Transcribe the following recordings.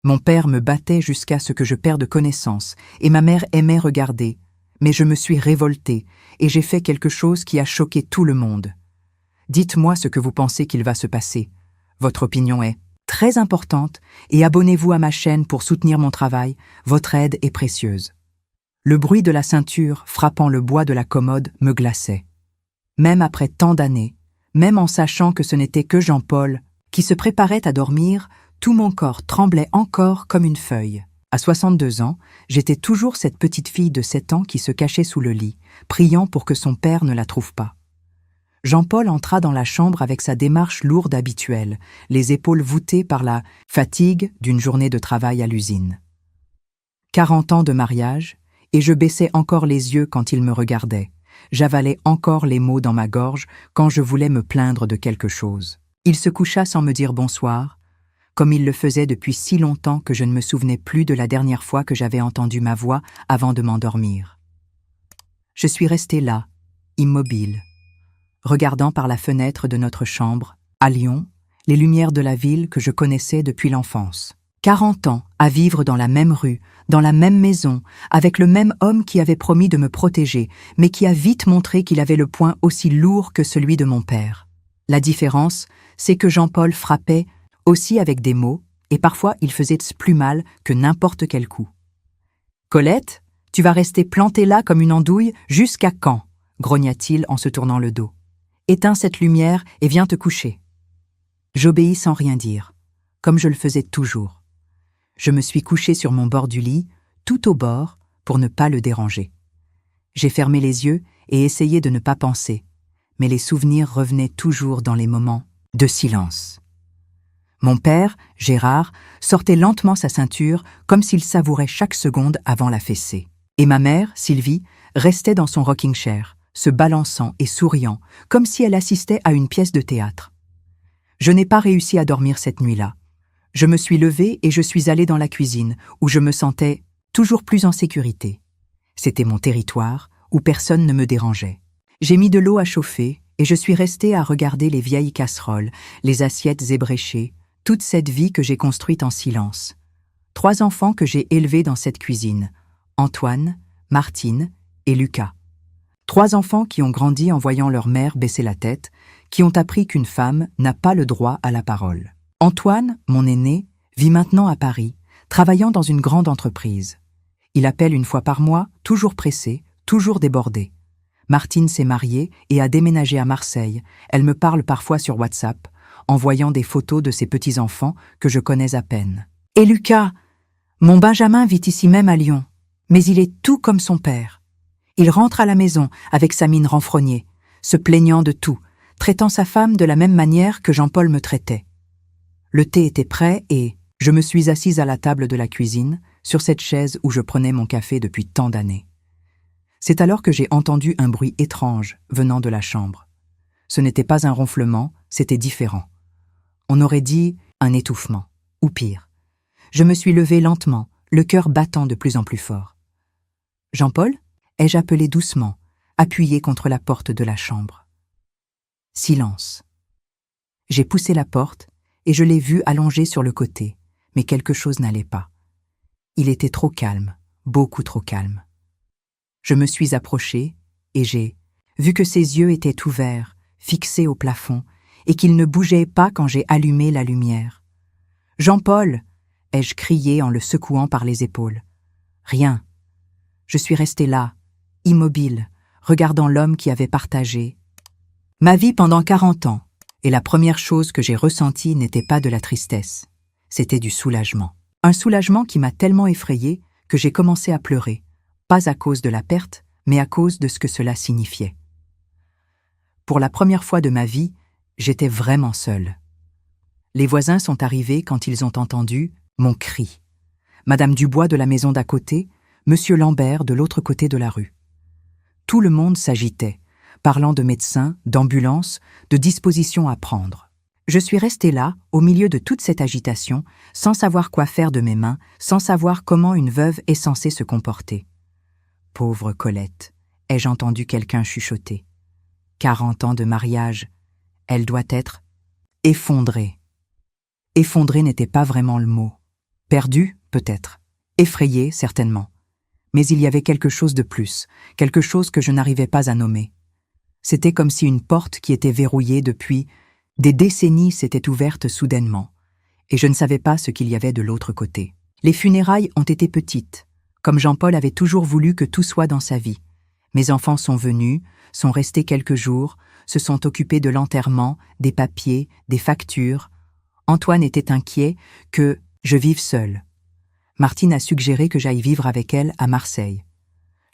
Mon père me battait jusqu'à ce que je perde connaissance, et ma mère aimait regarder, mais je me suis révoltée, et j'ai fait quelque chose qui a choqué tout le monde. Dites-moi ce que vous pensez qu'il va se passer. Votre opinion est très importante, et abonnez-vous à ma chaîne pour soutenir mon travail, votre aide est précieuse. Le bruit de la ceinture frappant le bois de la commode me glaçait. Même après tant d'années, même en sachant que ce n'était que Jean-Paul, qui se préparait à dormir, tout mon corps tremblait encore comme une feuille. À 62 ans, j'étais toujours cette petite fille de 7 ans qui se cachait sous le lit, priant pour que son père ne la trouve pas. Jean-Paul entra dans la chambre avec sa démarche lourde habituelle, les épaules voûtées par la fatigue d'une journée de travail à l'usine. 40 ans de mariage, et je baissais encore les yeux quand il me regardait. J'avalais encore les mots dans ma gorge quand je voulais me plaindre de quelque chose. Il se coucha sans me dire bonsoir, comme il le faisait depuis si longtemps que je ne me souvenais plus de la dernière fois que j'avais entendu ma voix avant de m'endormir. Je suis restée là, immobile, regardant par la fenêtre de notre chambre, à Lyon, les lumières de la ville que je connaissais depuis l'enfance. 40 ans à vivre dans la même rue, dans la même maison, avec le même homme qui avait promis de me protéger, mais qui a vite montré qu'il avait le poing aussi lourd que celui de mon père. La différence, c'est que Jean-Paul frappait aussi avec des mots, et parfois il faisait plus mal que n'importe quel coup. « Colette, tu vas rester plantée là comme une andouille jusqu'à quand ?» grogna-t-il en se tournant le dos. « Éteins cette lumière et viens te coucher. » J'obéis sans rien dire, comme je le faisais toujours. Je me suis couchée sur mon bord du lit, tout au bord, pour ne pas le déranger. J'ai fermé les yeux et essayé de ne pas penser, mais les souvenirs revenaient toujours dans les moments de silence. Mon père, Gérard, sortait lentement sa ceinture comme s'il savourait chaque seconde avant la fessée. Et ma mère, Sylvie, restait dans son rocking chair, se balançant et souriant, comme si elle assistait à une pièce de théâtre. Je n'ai pas réussi à dormir cette nuit-là. Je me suis levée et je suis allée dans la cuisine, où je me sentais toujours plus en sécurité. C'était mon territoire, où personne ne me dérangeait. J'ai mis de l'eau à chauffer et je suis restée à regarder les vieilles casseroles, les assiettes ébréchées, toute cette vie que j'ai construite en silence. 3 enfants que j'ai élevés dans cette cuisine, Antoine, Martine et Lucas. 3 enfants qui ont grandi en voyant leur mère baisser la tête, qui ont appris qu'une femme n'a pas le droit à la parole. Antoine, mon aîné, vit maintenant à Paris, travaillant dans une grande entreprise. Il appelle une fois par mois, toujours pressé, toujours débordé. Martine s'est mariée et a déménagé à Marseille. Elle me parle parfois sur WhatsApp, envoyant des photos de ses petits-enfants que je connais à peine. Et Lucas, mon Benjamin vit ici même à Lyon, mais il est tout comme son père. Il rentre à la maison avec sa mine renfrognée, se plaignant de tout, traitant sa femme de la même manière que Jean-Paul me traitait. Le thé était prêt et je me suis assise à la table de la cuisine, sur cette chaise où je prenais mon café depuis tant d'années. C'est alors que j'ai entendu un bruit étrange venant de la chambre. Ce n'était pas un ronflement, c'était différent. On aurait dit un étouffement, ou pire. Je me suis levée lentement, le cœur battant de plus en plus fort. « Jean-Paul » ai-je appelé doucement, appuyé contre la porte de la chambre. Silence. J'ai poussé la porte et je l'ai vu allongé sur le côté, mais quelque chose n'allait pas. Il était trop calme, beaucoup trop calme. Je me suis approchée et j'ai vu que ses yeux étaient ouverts, fixés au plafond, et qu'il ne bougeait pas quand j'ai allumé la lumière. « Jean-Paul » ai-je crié en le secouant par les épaules. Rien. Je suis restée là, immobile, regardant l'homme qui avait partagé ma vie pendant 40 ans, et la première chose que j'ai ressentie n'était pas de la tristesse, c'était du soulagement. Un soulagement qui m'a tellement effrayée que j'ai commencé à pleurer, pas à cause de la perte, mais à cause de ce que cela signifiait. Pour la première fois de ma vie, j'étais vraiment seule. Les voisins sont arrivés quand ils ont entendu mon cri. Madame Dubois de la maison d'à côté, Monsieur Lambert de l'autre côté de la rue. Tout le monde s'agitait, parlant de médecins, d'ambulances, de dispositions à prendre. Je suis restée là, au milieu de toute cette agitation, sans savoir quoi faire de mes mains, sans savoir comment une veuve est censée se comporter. Pauvre Colette, ai-je entendu quelqu'un chuchoter. 40 ans de mariage, elle doit être effondrée. Effondrée n'était pas vraiment le mot. Perdue, peut-être. Effrayée, certainement. Mais il y avait quelque chose de plus, quelque chose que je n'arrivais pas à nommer. C'était comme si une porte qui était verrouillée depuis des décennies s'était ouverte soudainement, et je ne savais pas ce qu'il y avait de l'autre côté. Les funérailles ont été petites, comme Jean-Paul avait toujours voulu que tout soit dans sa vie. Mes enfants sont venus, sont restés quelques jours, se sont occupés de l'enterrement, des papiers, des factures. Antoine était inquiet que je vive seule. Martine a suggéré que j'aille vivre avec elle à Marseille.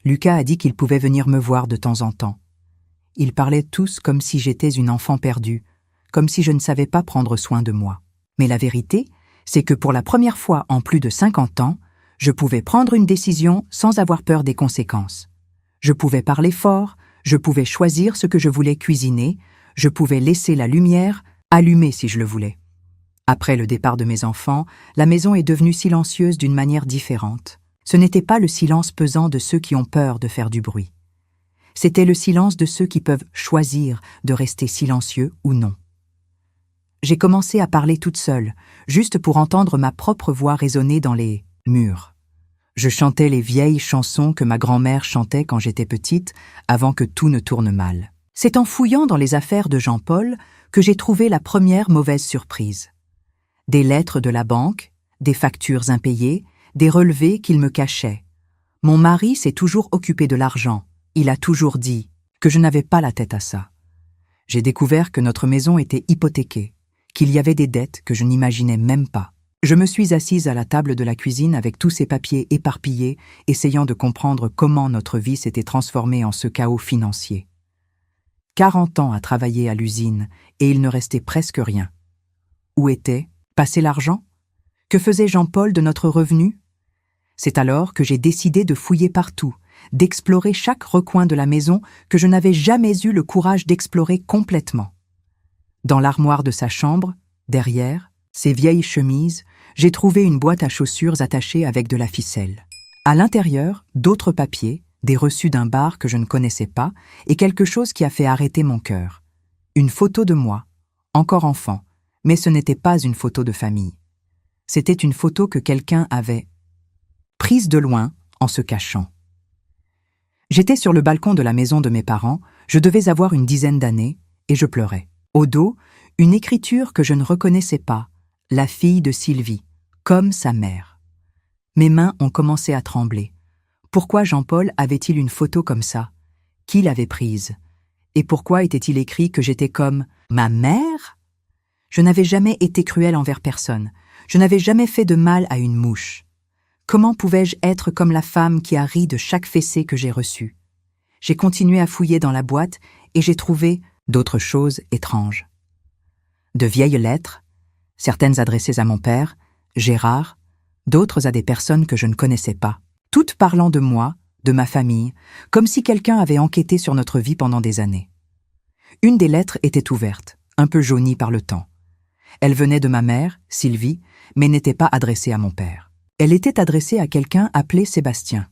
Lucas a dit qu'il pouvait venir me voir de temps en temps. Ils parlaient tous comme si j'étais une enfant perdue, comme si je ne savais pas prendre soin de moi. Mais la vérité, c'est que pour la première fois en plus de 50 ans, je pouvais prendre une décision sans avoir peur des conséquences. Je pouvais parler fort, je pouvais choisir ce que je voulais cuisiner, je pouvais laisser la lumière allumée si je le voulais. Après le départ de mes enfants, la maison est devenue silencieuse d'une manière différente. Ce n'était pas le silence pesant de ceux qui ont peur de faire du bruit. C'était le silence de ceux qui peuvent choisir de rester silencieux ou non. J'ai commencé à parler toute seule, juste pour entendre ma propre voix résonner dans les murs. Je chantais les vieilles chansons que ma grand-mère chantait quand j'étais petite, avant que tout ne tourne mal. C'est en fouillant dans les affaires de Jean-Paul que j'ai trouvé la première mauvaise surprise. Des lettres de la banque, des factures impayées, des relevés qu'il me cachait. Mon mari s'est toujours occupé de l'argent. Il a toujours dit que je n'avais pas la tête à ça. J'ai découvert que notre maison était hypothéquée, qu'il y avait des dettes que je n'imaginais même pas. Je me suis assise à la table de la cuisine avec tous ces papiers éparpillés, essayant de comprendre comment notre vie s'était transformée en ce chaos financier. 40 ans à travailler à l'usine, et il ne restait presque rien. Où était passé l'argent? Que faisait Jean-Paul de notre revenu? C'est alors que j'ai décidé de fouiller partout, d'explorer chaque recoin de la maison que je n'avais jamais eu le courage d'explorer complètement. Dans l'armoire de sa chambre, derrière, ses vieilles chemises, j'ai trouvé une boîte à chaussures attachée avec de la ficelle. À l'intérieur, d'autres papiers, des reçus d'un bar que je ne connaissais pas, et quelque chose qui a fait arrêter mon cœur. Une photo de moi, encore enfant, mais ce n'était pas une photo de famille. C'était une photo que quelqu'un avait prise de loin en se cachant. J'étais sur le balcon de la maison de mes parents, je devais avoir une dizaine d'années, et je pleurais. Au dos, une écriture que je ne reconnaissais pas, la fille de Sylvie, comme sa mère. Mes mains ont commencé à trembler. Pourquoi Jean-Paul avait-il une photo comme ça? Qui l'avait prise? Et pourquoi était-il écrit que j'étais comme ma mère? Je n'avais jamais été cruelle envers personne. Je n'avais jamais fait de mal à une mouche. Comment pouvais-je être comme la femme qui a ri de chaque fessée que j'ai reçue? J'ai continué à fouiller dans la boîte et j'ai trouvé d'autres choses étranges. De vieilles lettres, certaines adressées à mon père, Gérard, d'autres à des personnes que je ne connaissais pas, toutes parlant de moi, de ma famille, comme si quelqu'un avait enquêté sur notre vie pendant des années. Une des lettres était ouverte, un peu jaunie par le temps. Elle venait de ma mère, Sylvie, mais n'était pas adressée à mon père. Elle était adressée à quelqu'un appelé Sébastien.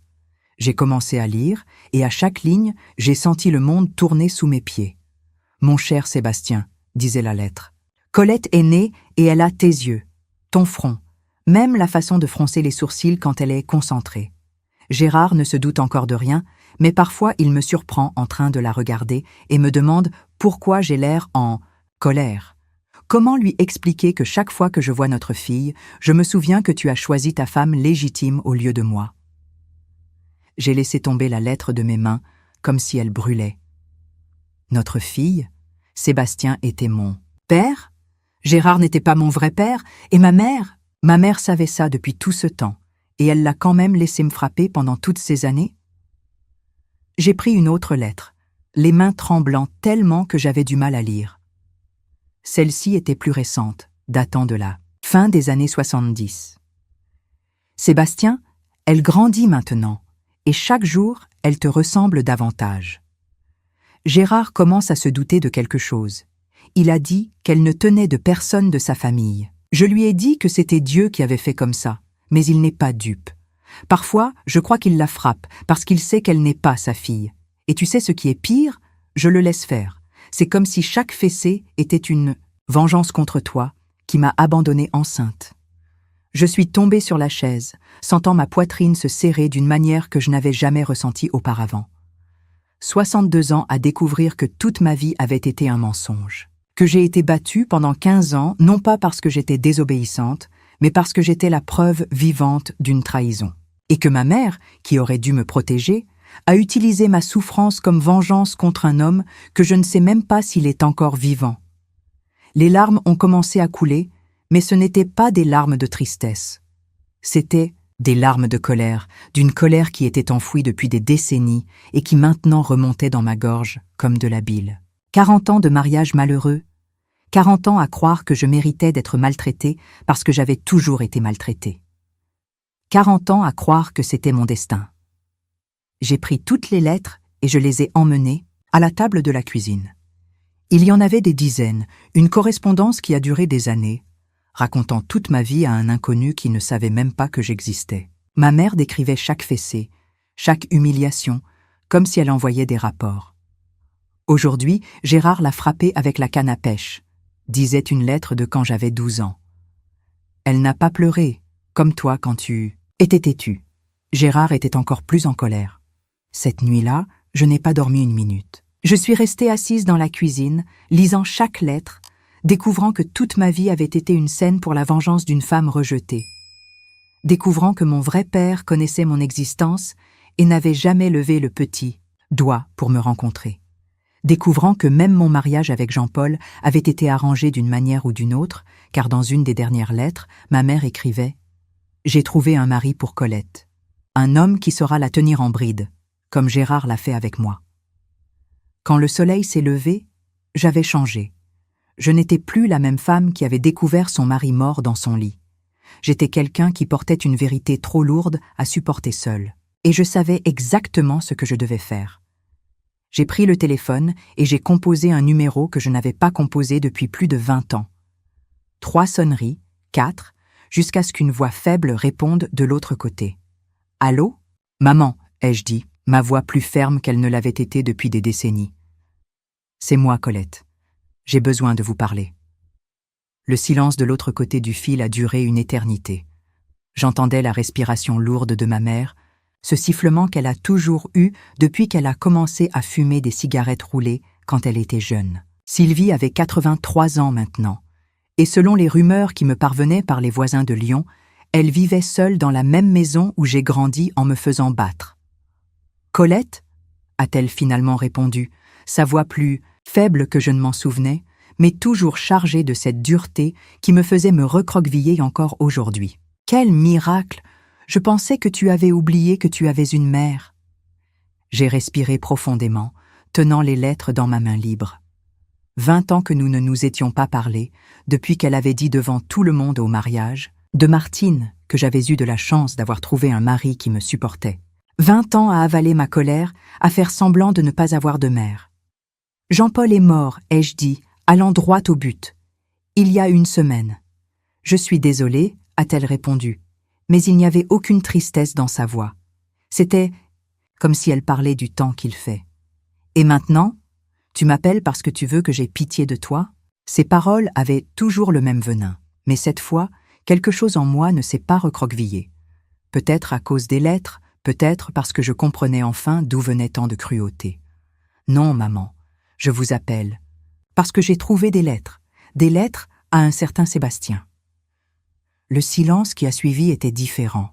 J'ai commencé à lire, et à chaque ligne, j'ai senti le monde tourner sous mes pieds. « Mon cher Sébastien », disait la lettre, « Colette est née et elle a tes yeux, ton front, même la façon de froncer les sourcils quand elle est concentrée. Gérard ne se doute encore de rien, mais parfois il me surprend en train de la regarder et me demande pourquoi j'ai l'air en colère. Comment lui expliquer que chaque fois que je vois notre fille, je me souviens que tu as choisi ta femme légitime au lieu de moi? J'ai laissé tomber la lettre de mes mains, comme si elle brûlait. Notre fille, Sébastien était mon père? Gérard n'était pas mon vrai père, et ma mère savait ça depuis tout ce temps, et elle l'a quand même laissé me frapper pendant toutes ces années? J'ai pris une autre lettre, les mains tremblant tellement que j'avais du mal à lire. Celle-ci était plus récente, datant de la fin des années 70. Sébastien, elle grandit maintenant, et chaque jour, elle te ressemble davantage. Gérard commence à se douter de quelque chose. Il a dit qu'elle ne tenait de personne de sa famille. Je lui ai dit que c'était Dieu qui avait fait comme ça, mais il n'est pas dupe. Parfois, je crois qu'il la frappe, parce qu'il sait qu'elle n'est pas sa fille. Et tu sais ce qui est pire? Je le laisse faire. C'est comme si chaque fessée était une vengeance contre toi, qui m'a abandonnée enceinte. Je suis tombée sur la chaise, sentant ma poitrine se serrer d'une manière que je n'avais jamais ressentie auparavant. 62 ans à découvrir que toute ma vie avait été un mensonge. Que j'ai été battue pendant 15 ans, non pas parce que j'étais désobéissante, mais parce que j'étais la preuve vivante d'une trahison. Et que ma mère, qui aurait dû me protéger, a utilisé ma souffrance comme vengeance contre un homme que je ne sais même pas s'il est encore vivant. Les larmes ont commencé à couler, mais ce n'étaient pas des larmes de tristesse. C'étaient des larmes de colère, d'une colère qui était enfouie depuis des décennies et qui maintenant remontait dans ma gorge comme de la bile. 40 ans de mariage malheureux, 40 ans à croire que je méritais d'être maltraitée parce que j'avais toujours été maltraitée. 40 ans à croire que c'était mon destin. J'ai pris toutes les lettres et je les ai emmenées à la table de la cuisine. Il y en avait des dizaines, une correspondance qui a duré des années, racontant toute ma vie à un inconnu qui ne savait même pas que j'existais. Ma mère décrivait chaque fessée, chaque humiliation, comme si elle envoyait des rapports. Aujourd'hui, Gérard l'a frappée avec la canne à pêche, disait une lettre de quand j'avais 12 ans. Elle n'a pas pleuré, comme toi quand tu étais têtu. Gérard était encore plus en colère. Cette nuit-là, je n'ai pas dormi une minute. Je suis restée assise dans la cuisine, lisant chaque lettre, découvrant que toute ma vie avait été une scène pour la vengeance d'une femme rejetée. Découvrant que mon vrai père connaissait mon existence et n'avait jamais levé le petit doigt pour me rencontrer. Découvrant que même mon mariage avec Jean-Paul avait été arrangé d'une manière ou d'une autre, car dans une des dernières lettres, ma mère écrivait « J'ai trouvé un mari pour Colette, un homme qui saura la tenir en bride, comme Gérard l'a fait avec moi. » Quand le soleil s'est levé, j'avais changé. Je n'étais plus la même femme qui avait découvert son mari mort dans son lit. J'étais quelqu'un qui portait une vérité trop lourde à supporter seule. Et je savais exactement ce que je devais faire. J'ai pris le téléphone et j'ai composé un numéro que je n'avais pas composé depuis plus de 20 ans. 3 sonneries, 4, jusqu'à ce qu'une voix faible réponde de l'autre côté. « Allô ? Maman » ai-je dit, ma voix plus ferme qu'elle ne l'avait été depuis des décennies. « C'est moi, Colette. J'ai besoin de vous parler. » Le silence de l'autre côté du fil a duré une éternité. J'entendais la respiration lourde de ma mère, ce sifflement qu'elle a toujours eu depuis qu'elle a commencé à fumer des cigarettes roulées quand elle était jeune. Sylvie avait 83 ans maintenant, et selon les rumeurs qui me parvenaient par les voisins de Lyon, elle vivait seule dans la même maison où j'ai grandi en me faisant battre. « Colette » a-t-elle finalement répondu, sa voix plus faible que je ne m'en souvenais, mais toujours chargée de cette dureté qui me faisait me recroqueviller encore aujourd'hui. « Quel miracle ! Je pensais que tu avais oublié que tu avais une mère. » J'ai respiré profondément, tenant les lettres dans ma main libre. 20 ans que nous ne nous étions pas parlé, depuis qu'elle avait dit devant tout le monde au mariage, de Martine, que j'avais eu de la chance d'avoir trouvé un mari qui me supportait. 20 ans à avaler ma colère, à faire semblant de ne pas avoir de mère. « Jean-Paul est mort, ai-je dit, allant droit au but. Il y a une semaine. »« Je suis désolée, a-t-elle répondu. Mais il n'y avait aucune tristesse dans sa voix. C'était comme si elle parlait du temps qu'il fait. « Et maintenant, tu m'appelles parce que tu veux que j'aie pitié de toi ?» Ces paroles avaient toujours le même venin, mais cette fois, quelque chose en moi ne s'est pas recroquevillé. Peut-être à cause des lettres, peut-être parce que je comprenais enfin d'où venait tant de cruauté. « Non, maman, je vous appelle, parce que j'ai trouvé des lettres à un certain Sébastien. » Le silence qui a suivi était différent.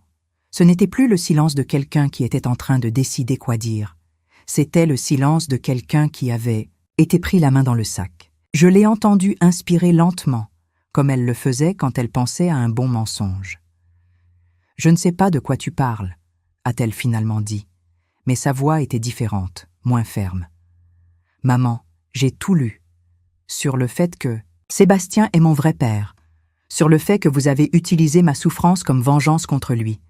Ce n'était plus le silence de quelqu'un qui était en train de décider quoi dire. C'était le silence de quelqu'un qui avait été pris la main dans le sac. Je l'ai entendu inspirer lentement, comme elle le faisait quand elle pensait à un bon mensonge. « Je ne sais pas de quoi tu parles, » a-t-elle finalement dit, mais sa voix était différente, moins ferme. « Maman, j'ai tout lu. Sur le fait que Sébastien est mon vrai père. Sur le fait que vous avez utilisé ma souffrance comme vengeance contre lui.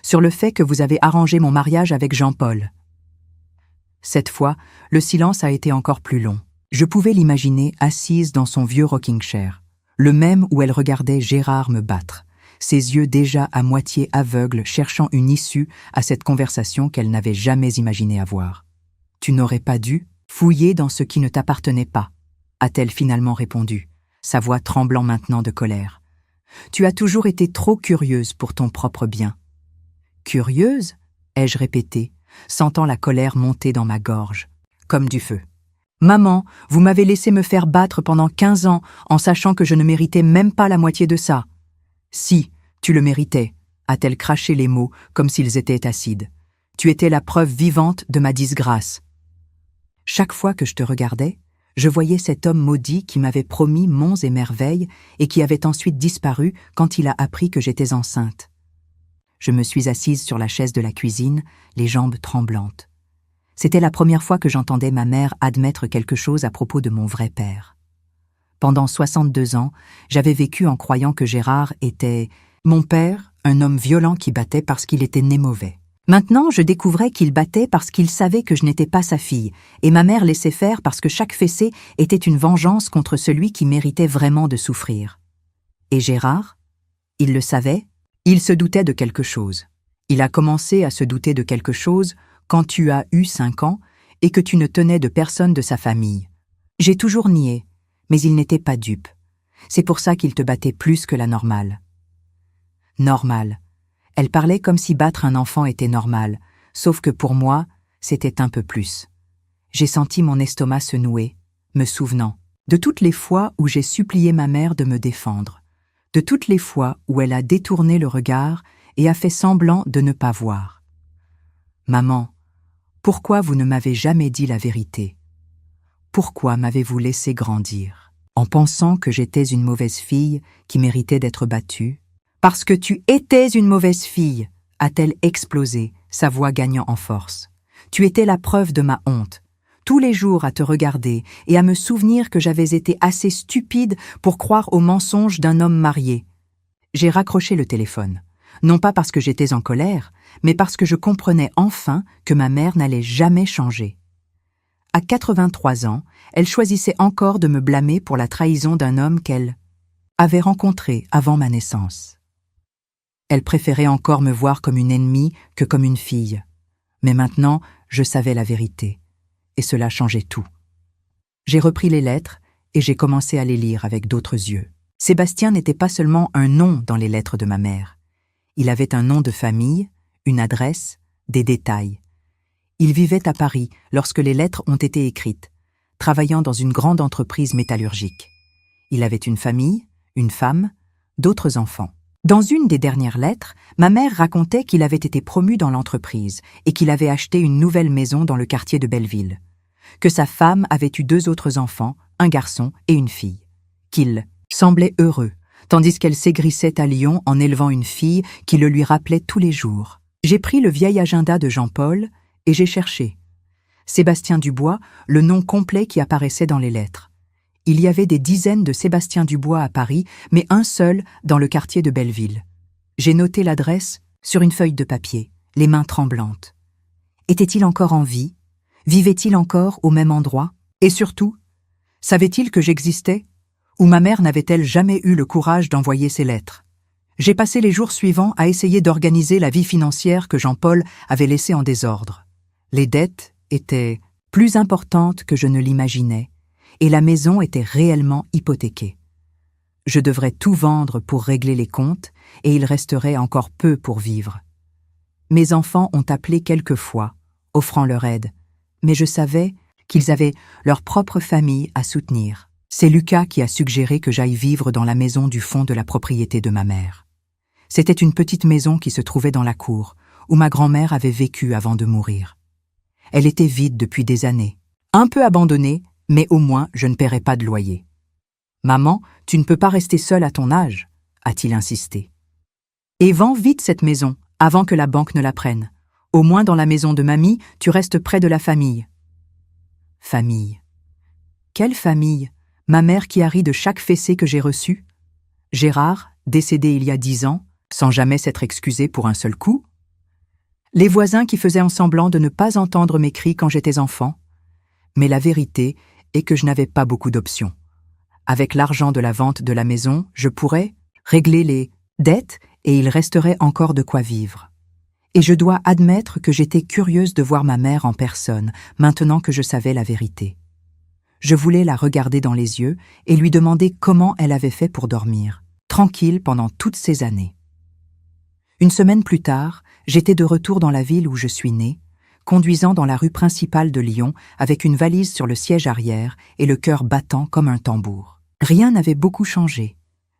Sur le fait que vous avez arrangé mon mariage avec Jean-Paul. » Cette fois, le silence a été encore plus long. Je pouvais l'imaginer assise dans son vieux rocking chair, le même où elle regardait Gérard me battre, ses yeux déjà à moitié aveugles cherchant une issue à cette conversation qu'elle n'avait jamais imaginé avoir. « Tu n'aurais pas dû fouiller dans ce qui ne t'appartenait pas, » a-t-elle finalement répondu, sa voix tremblant maintenant de colère. Tu as toujours été trop curieuse pour ton propre bien. » « Curieuse ?» ai-je répété, sentant la colère monter dans ma gorge, comme du feu. « Maman, vous m'avez laissé me faire battre pendant 15 ans en sachant que je ne méritais même pas la moitié de ça. »« Si, tu le méritais, » a-t-elle craché les mots comme s'ils étaient acides. « Tu étais la preuve vivante de ma disgrâce. » Chaque fois que je te regardais, je voyais cet homme maudit qui m'avait promis monts et merveilles et qui avait ensuite disparu quand il a appris que j'étais enceinte. Je me suis assise sur la chaise de la cuisine, les jambes tremblantes. C'était la première fois que j'entendais ma mère admettre quelque chose à propos de mon vrai père. Pendant 62 ans, j'avais vécu en croyant que Gérard était mon père, un homme violent qui battait parce qu'il était né mauvais. Maintenant, je découvrais qu'il battait parce qu'il savait que je n'étais pas sa fille, et ma mère laissait faire parce que chaque fessée était une vengeance contre celui qui méritait vraiment de souffrir. Et Gérard? Il le savait? Il se doutait de quelque chose. Il a commencé à se douter de quelque chose quand tu as eu 5 ans et que tu ne tenais de personne de sa famille. J'ai toujours nié, mais il n'était pas dupe. C'est pour ça qu'il te battait plus que la normale. Normal. Elle parlait comme si battre un enfant était normal, sauf que pour moi, c'était un peu plus. J'ai senti mon estomac se nouer, me souvenant de toutes les fois où j'ai supplié ma mère de me défendre, de toutes les fois où elle a détourné le regard et a fait semblant de ne pas voir. « Maman, pourquoi vous ne m'avez jamais dit la vérité? Pourquoi m'avez-vous laissé grandir, en pensant que j'étais une mauvaise fille qui méritait d'être battue? Parce que tu étais une mauvaise fille, a-t-elle explosé, sa voix gagnant en force. Tu étais la preuve de ma honte. Tous les jours à te regarder et à me souvenir que j'avais été assez stupide pour croire aux mensonges d'un homme marié. J'ai raccroché le téléphone, non pas parce que j'étais en colère, mais parce que je comprenais enfin que ma mère n'allait jamais changer. À 83 ans, elle choisissait encore de me blâmer pour la trahison d'un homme qu'elle avait rencontré avant ma naissance. Elle préférait encore me voir comme une ennemie que comme une fille. Mais maintenant, je savais la vérité. Et cela changeait tout. J'ai repris les lettres et j'ai commencé à les lire avec d'autres yeux. Sébastien n'était pas seulement un nom dans les lettres de ma mère. Il avait un nom de famille, une adresse, des détails. Il vivait à Paris lorsque les lettres ont été écrites, travaillant dans une grande entreprise métallurgique. Il avait une famille, une femme, d'autres enfants. Dans une des dernières lettres, ma mère racontait qu'il avait été promu dans l'entreprise et qu'il avait acheté une nouvelle maison dans le quartier de Belleville, que sa femme avait eu 2 autres enfants, un garçon et une fille, qu'il semblait heureux, tandis qu'elle s'aigrissait à Lyon en élevant une fille qui le lui rappelait tous les jours. J'ai pris le vieil agenda de Jean-Paul et j'ai cherché. Sébastien Dubois, le nom complet qui apparaissait dans les lettres. Il y avait des dizaines de Sébastien Dubois à Paris, mais un seul dans le quartier de Belleville. J'ai noté l'adresse sur une feuille de papier, les mains tremblantes. Était-il encore en vie? Vivait-il encore au même endroit? Et surtout, savait-il que j'existais? Ou ma mère n'avait-elle jamais eu le courage d'envoyer ces lettres? J'ai passé les jours suivants à essayer d'organiser la vie financière que Jean-Paul avait laissée en désordre. Les dettes étaient plus importantes que je ne l'imaginais, et la maison était réellement hypothéquée. Je devrais tout vendre pour régler les comptes, et il resterait encore peu pour vivre. Mes enfants ont appelé quelques fois, offrant leur aide, mais je savais qu'ils avaient leur propre famille à soutenir. C'est Lucas qui a suggéré que j'aille vivre dans la maison du fond de la propriété de ma mère. C'était une petite maison qui se trouvait dans la cour, où ma grand-mère avait vécu avant de mourir. Elle était vide depuis des années, un peu abandonnée, mais au moins je ne paierais pas de loyer. « Maman, tu ne peux pas rester seule à ton âge » a-t-il insisté. « Et vends vite cette maison, avant que la banque ne la prenne. Au moins dans la maison de mamie, tu restes près de la famille. » Famille. Quelle famille? Ma mère qui a ri de chaque fessée que j'ai reçue? Gérard, décédé il y a 10 ans, sans jamais s'être excusé pour un seul coup? Les voisins qui faisaient en semblant de ne pas entendre mes cris quand j'étais enfant? Mais la vérité est que je n'avais pas beaucoup d'options. Avec l'argent de la vente de la maison, je pourrais régler les dettes et il resterait encore de quoi vivre. Et je dois admettre que j'étais curieuse de voir ma mère en personne, maintenant que je savais la vérité. Je voulais la regarder dans les yeux et lui demander comment elle avait fait pour dormir. tranquille pendant toutes ces années. Une semaine plus tard, j'étais de retour dans la ville où je suis née, conduisant dans la rue principale de Lyon avec une valise sur le siège arrière et le cœur battant comme un tambour. Rien n'avait beaucoup changé.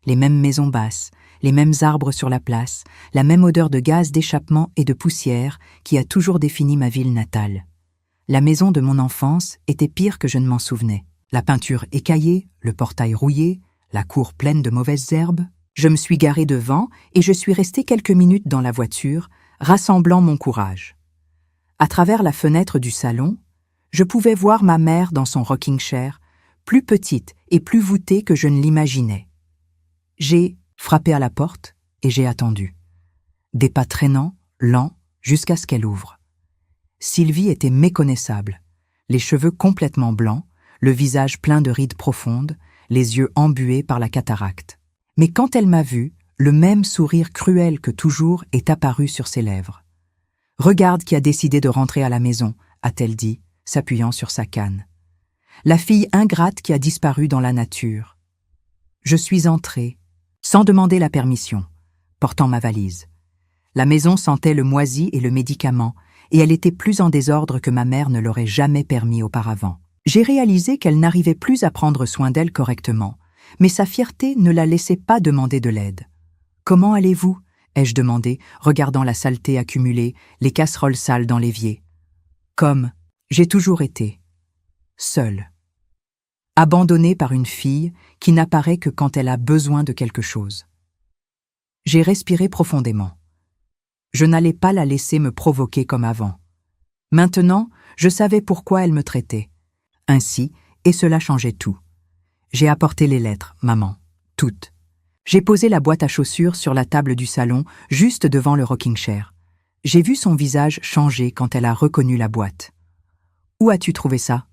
Les mêmes maisons basses, les mêmes arbres sur la place, la même odeur de gaz d'échappement et de poussière qui a toujours défini ma ville natale. La maison de mon enfance était pire que je ne m'en souvenais. La peinture écaillée, le portail rouillé, la cour pleine de mauvaises herbes. Je me suis garée devant et je suis restée quelques minutes dans la voiture, rassemblant mon courage. À travers la fenêtre du salon, je pouvais voir ma mère dans son rocking chair, plus petite et plus voûtée que je ne l'imaginais. J'ai frappé à la porte et j'ai attendu. Des pas traînants, lents, jusqu'à ce qu'elle ouvre. Sylvie était méconnaissable, les cheveux complètement blancs, le visage plein de rides profondes, les yeux embués par la cataracte. Mais quand elle m'a vu, le même sourire cruel que toujours est apparu sur ses lèvres. « Regarde qui a décidé de rentrer à la maison », a-t-elle dit, s'appuyant sur sa canne. « La fille ingrate qui a disparu dans la nature. » Je suis entrée, sans demander la permission, portant ma valise. La maison sentait le moisi et le médicament, et elle était plus en désordre que ma mère ne l'aurait jamais permis auparavant. J'ai réalisé qu'elle n'arrivait plus à prendre soin d'elle correctement, mais sa fierté ne la laissait pas demander de l'aide. « Comment allez-vous » ai-je demandé, regardant la saleté accumulée, les casseroles sales dans l'évier. Comme j'ai toujours été, seule, abandonnée par une fille qui n'apparaît que quand elle a besoin de quelque chose. J'ai respiré profondément. Je n'allais pas la laisser me provoquer comme avant. Maintenant, je savais pourquoi elle me traitait ainsi, et cela changeait tout. J'ai apporté les lettres, maman, toutes. J'ai posé la boîte à chaussures sur la table du salon, juste devant le rocking chair. J'ai vu son visage changer quand elle a reconnu la boîte. « Où as-tu trouvé ça ?»«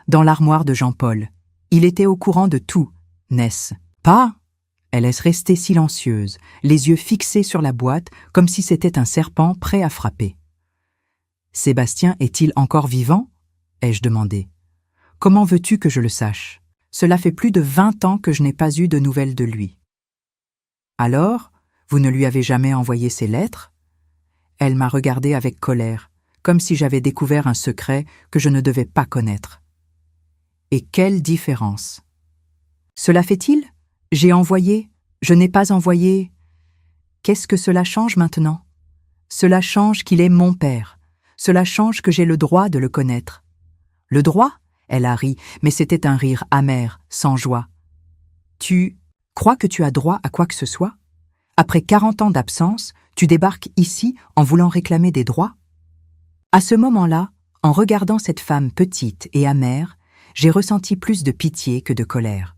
Dans l'armoire de Jean-Paul. Il était au courant de tout, n'est-ce pas ?» Elle est restée silencieuse, les yeux fixés sur la boîte, comme si c'était un serpent prêt à frapper. « Sébastien est-il encore vivant ?» ai-je demandé. « Comment veux-tu que je le sache ? Cela fait plus de 20 ans que je n'ai pas eu de nouvelles de lui. » « Alors, vous ne lui avez jamais envoyé ces lettres ?» Elle m'a regardé avec colère, comme si j'avais découvert un secret que je ne devais pas connaître. Et quelle différence ! Cela fait-il ? J'ai envoyé, je n'ai pas envoyé. Qu'est-ce que cela change maintenant ? Cela change qu'il est mon père. Cela change que j'ai le droit de le connaître. Le droit ? Elle a ri, mais c'était un rire amer, sans joie. Tu crois que tu as droit à quoi que ce soit ? Après 40 ans d'absence, tu débarques ici en voulant réclamer des droits ? À ce moment-là, en regardant cette femme petite et amère, j'ai ressenti plus de pitié que de colère.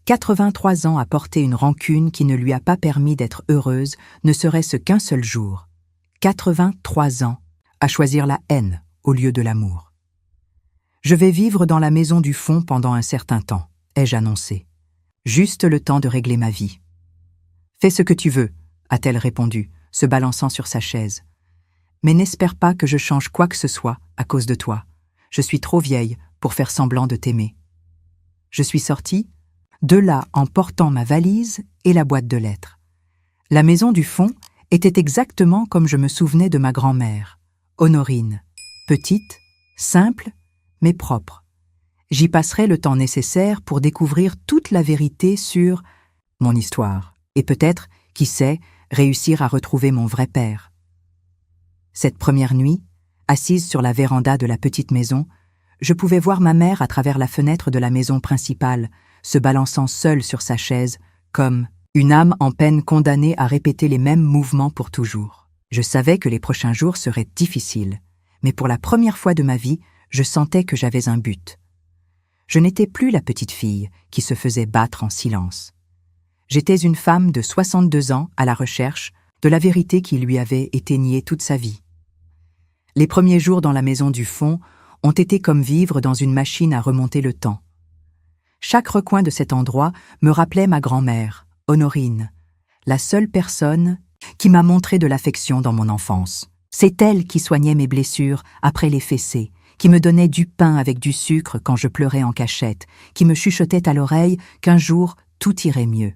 83 ans à porter une rancune qui ne lui a pas permis d'être heureuse, ne serait-ce qu'un seul jour. 83 ans à choisir la haine au lieu de l'amour. Je vais vivre dans la maison du fond pendant un certain temps, ai-je annoncé. Juste le temps de régler ma vie. Fais ce que tu veux, a-t-elle répondu, se balançant sur sa chaise. Mais n'espère pas que je change quoi que ce soit à cause de toi. Je suis trop vieille pour faire semblant de t'aimer. Je suis sortie, de là en portant ma valise et la boîte de lettres. La maison du fond était exactement comme je me souvenais de ma grand-mère, Honorine, petite, simple, mais propre. J'y passerai le temps nécessaire pour découvrir toute la vérité sur mon histoire et peut-être, qui sait, réussir à retrouver mon vrai père. Cette première nuit, assise sur la véranda de la petite maison, je pouvais voir ma mère à travers la fenêtre de la maison principale, se balançant seule sur sa chaise, comme une âme en peine condamnée à répéter les mêmes mouvements pour toujours. Je savais que les prochains jours seraient difficiles, mais pour la première fois de ma vie, je sentais que j'avais un but. Je n'étais plus la petite fille qui se faisait battre en silence. J'étais une femme de 62 ans à la recherche de la vérité qui lui avait été niée toute sa vie. Les premiers jours dans la maison du fond ont été comme vivre dans une machine à remonter le temps. Chaque recoin de cet endroit me rappelait ma grand-mère, Honorine, la seule personne qui m'a montré de l'affection dans mon enfance. C'est elle qui soignait mes blessures après les fessées, qui me donnait du pain avec du sucre quand je pleurais en cachette, qui me chuchotait à l'oreille qu'un jour tout irait mieux.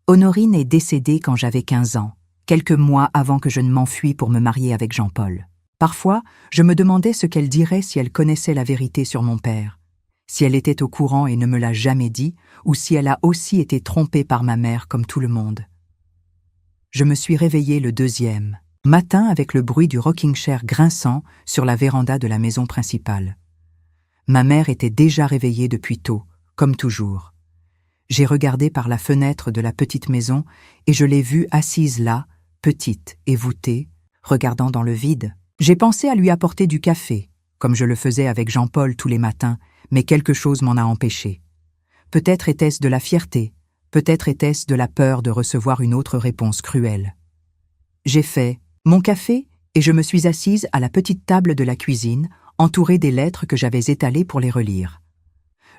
Honorine est décédée quand j'avais 15 ans, quelques mois avant que je ne m'enfuis pour me marier avec Jean-Paul. Parfois, je me demandais ce qu'elle dirait si elle connaissait la vérité sur mon père, si elle était au courant et ne me l'a jamais dit, ou si elle a aussi été trompée par ma mère comme tout le monde. Je me suis réveillée le 2e matin avec le bruit du rocking chair grinçant sur la véranda de la maison principale. Ma mère était déjà réveillée depuis tôt, comme toujours. J'ai regardé par la fenêtre de la petite maison et je l'ai vue assise là, petite et voûtée, regardant dans le vide. J'ai pensé à lui apporter du café, comme je le faisais avec Jean-Paul tous les matins, mais quelque chose m'en a empêché. Peut-être était-ce de la fierté, peut-être était-ce de la peur de recevoir une autre réponse cruelle. J'ai fait mon café et je me suis assise à la petite table de la cuisine, entourée des lettres que j'avais étalées pour les relire.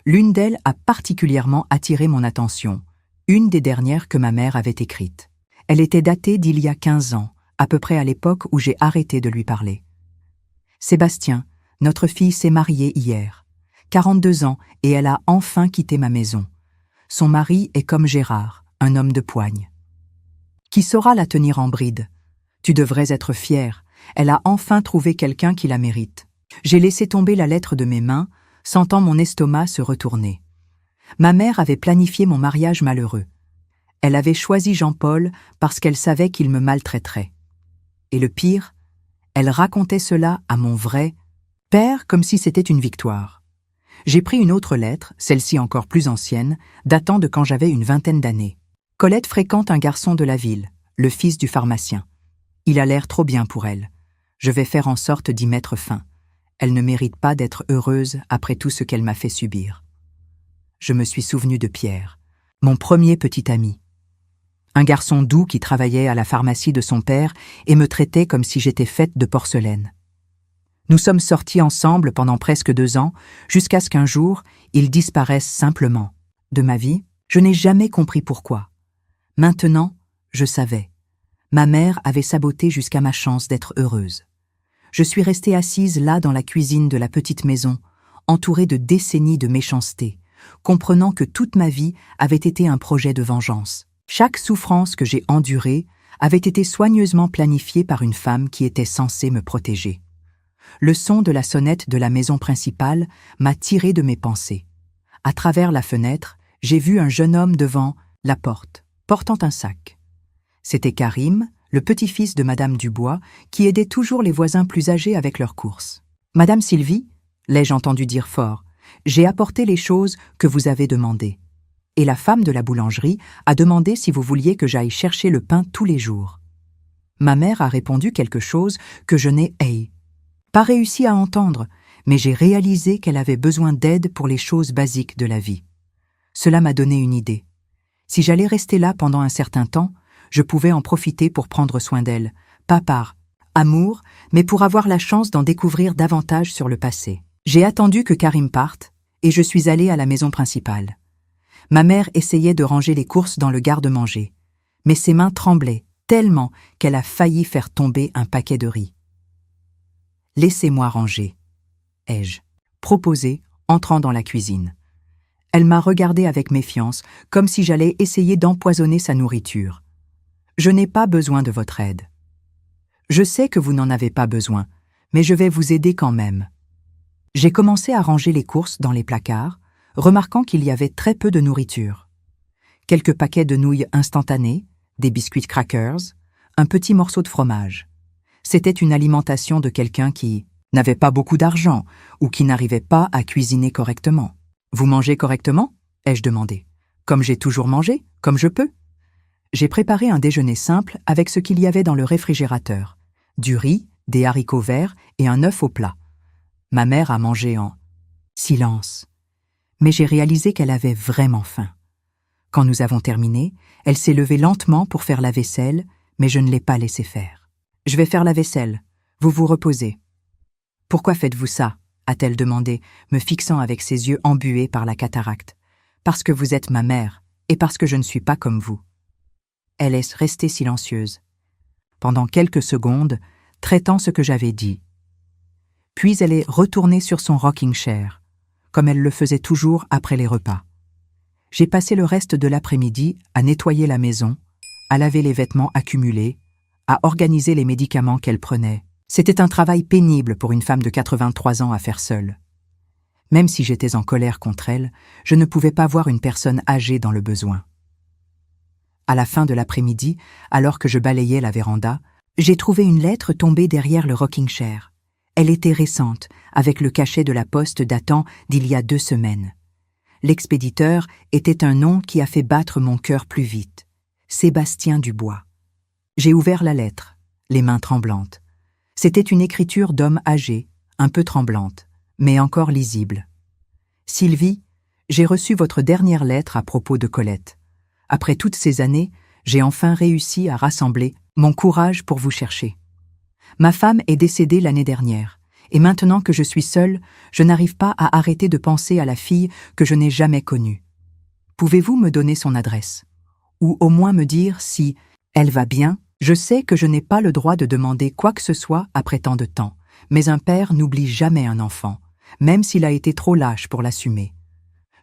L'une d'elles a particulièrement attiré mon attention, une des dernières que ma mère avait écrites. Elle était datée d'il y a 15 ans, à peu près à l'époque où j'ai arrêté de lui parler. Sébastien, notre fille s'est mariée hier. 42 ans et elle a enfin quitté ma maison. Son mari est comme Gérard, un homme de poigne. Qui saura la tenir en bride? Tu devrais être fière, elle a enfin trouvé quelqu'un qui la mérite. J'ai laissé tomber la lettre de mes mains, sentant mon estomac se retourner. Ma mère avait planifié mon mariage malheureux. Elle avait choisi Jean-Paul parce qu'elle savait qu'il me maltraiterait. Et le pire, elle racontait cela à mon vrai père comme si c'était une victoire. J'ai pris une autre lettre, celle-ci encore plus ancienne, datant de quand j'avais une 20aine d'années. Colette fréquente un garçon de la ville, le fils du pharmacien. Il a l'air trop bien pour elle. Je vais faire en sorte d'y mettre fin. Elle ne mérite pas d'être heureuse après tout ce qu'elle m'a fait subir. Je me suis souvenu de Pierre, mon premier petit ami. Un garçon doux qui travaillait à la pharmacie de son père et me traitait comme si j'étais faite de porcelaine. Nous sommes sortis ensemble pendant presque 2 ans, jusqu'à ce qu'un jour, il disparaisse simplement. De ma vie, je n'ai jamais compris pourquoi. Maintenant, je savais. Ma mère avait saboté jusqu'à ma chance d'être heureuse. Je suis restée assise là dans la cuisine de la petite maison, entourée de décennies de méchanceté, comprenant que toute ma vie avait été un projet de vengeance. Chaque souffrance que j'ai endurée avait été soigneusement planifiée par une femme qui était censée me protéger. Le son de la sonnette de la maison principale m'a tiré de mes pensées. À travers la fenêtre, j'ai vu un jeune homme devant la porte, portant un sac. C'était Karim, le petit-fils de Madame Dubois, qui aidait toujours les voisins plus âgés avec leurs courses. « Madame Sylvie, l'ai-je entendu dire fort, j'ai apporté les choses que vous avez demandées. Et la femme de la boulangerie a demandé si vous vouliez que j'aille chercher le pain tous les jours. » Ma mère a répondu quelque chose que je n'ai pas réussi à entendre, mais j'ai réalisé qu'elle avait besoin d'aide pour les choses basiques de la vie. Cela m'a donné une idée. Si j'allais rester là pendant un certain temps, je pouvais en profiter pour prendre soin d'elle, pas par amour, mais pour avoir la chance d'en découvrir davantage sur le passé. J'ai attendu que Karim parte, et je suis allée à la maison principale. Ma mère essayait de ranger les courses dans le garde-manger, mais ses mains tremblaient tellement qu'elle a failli faire tomber un paquet de riz. « Laissez-moi ranger », ai-je proposé, entrant dans la cuisine. Elle m'a regardé avec méfiance, comme si j'allais essayer d'empoisonner sa nourriture. « Je n'ai pas besoin de votre aide. Je sais que vous n'en avez pas besoin, mais je vais vous aider quand même. » J'ai commencé à ranger les courses dans les placards, remarquant qu'il y avait très peu de nourriture. Quelques paquets de nouilles instantanées, des biscuits crackers, un petit morceau de fromage. C'était une alimentation de quelqu'un qui n'avait pas beaucoup d'argent ou qui n'arrivait pas à cuisiner correctement. « Vous mangez correctement ?» ai-je demandé. « Comme j'ai toujours mangé, comme je peux ?» J'ai préparé un déjeuner simple avec ce qu'il y avait dans le réfrigérateur. Du riz, des haricots verts et un œuf au plat. Ma mère a mangé en silence. Mais j'ai réalisé qu'elle avait vraiment faim. Quand nous avons terminé, elle s'est levée lentement pour faire la vaisselle, mais je ne l'ai pas laissée faire. « Je vais faire la vaisselle. Vous vous reposez. »« Pourquoi faites-vous ça ?» a-t-elle demandé, me fixant avec ses yeux embués par la cataracte. « Parce que vous êtes ma mère, et parce que je ne suis pas comme vous. » Elle est restée silencieuse, pendant quelques secondes, traitant ce que j'avais dit. Puis elle est retournée sur son rocking chair, comme elle le faisait toujours après les repas. J'ai passé le reste de l'après-midi à nettoyer la maison, à laver les vêtements accumulés, à organiser les médicaments qu'elle prenait. C'était un travail pénible pour une femme de 83 ans à faire seule. Même si j'étais en colère contre elle, je ne pouvais pas voir une personne âgée dans le besoin. À la fin de l'après-midi, alors que je balayais la véranda, j'ai trouvé une lettre tombée derrière le rocking chair. Elle était récente, avec le cachet de la poste datant d'il y a 2 semaines. L'expéditeur était un nom qui a fait battre mon cœur plus vite. Sébastien Dubois. J'ai ouvert la lettre, les mains tremblantes. C'était une écriture d'homme âgé, un peu tremblante, mais encore lisible. Sylvie, j'ai reçu votre dernière lettre à propos de Colette. Après toutes ces années, j'ai enfin réussi à rassembler mon courage pour vous chercher. Ma femme est décédée l'année dernière, et maintenant que je suis seule, je n'arrive pas à arrêter de penser à la fille que je n'ai jamais connue. Pouvez-vous me donner son adresse? Ou au moins me dire si elle va bien? Je sais que je n'ai pas le droit de demander quoi que ce soit après tant de temps, mais un père n'oublie jamais un enfant, même s'il a été trop lâche pour l'assumer.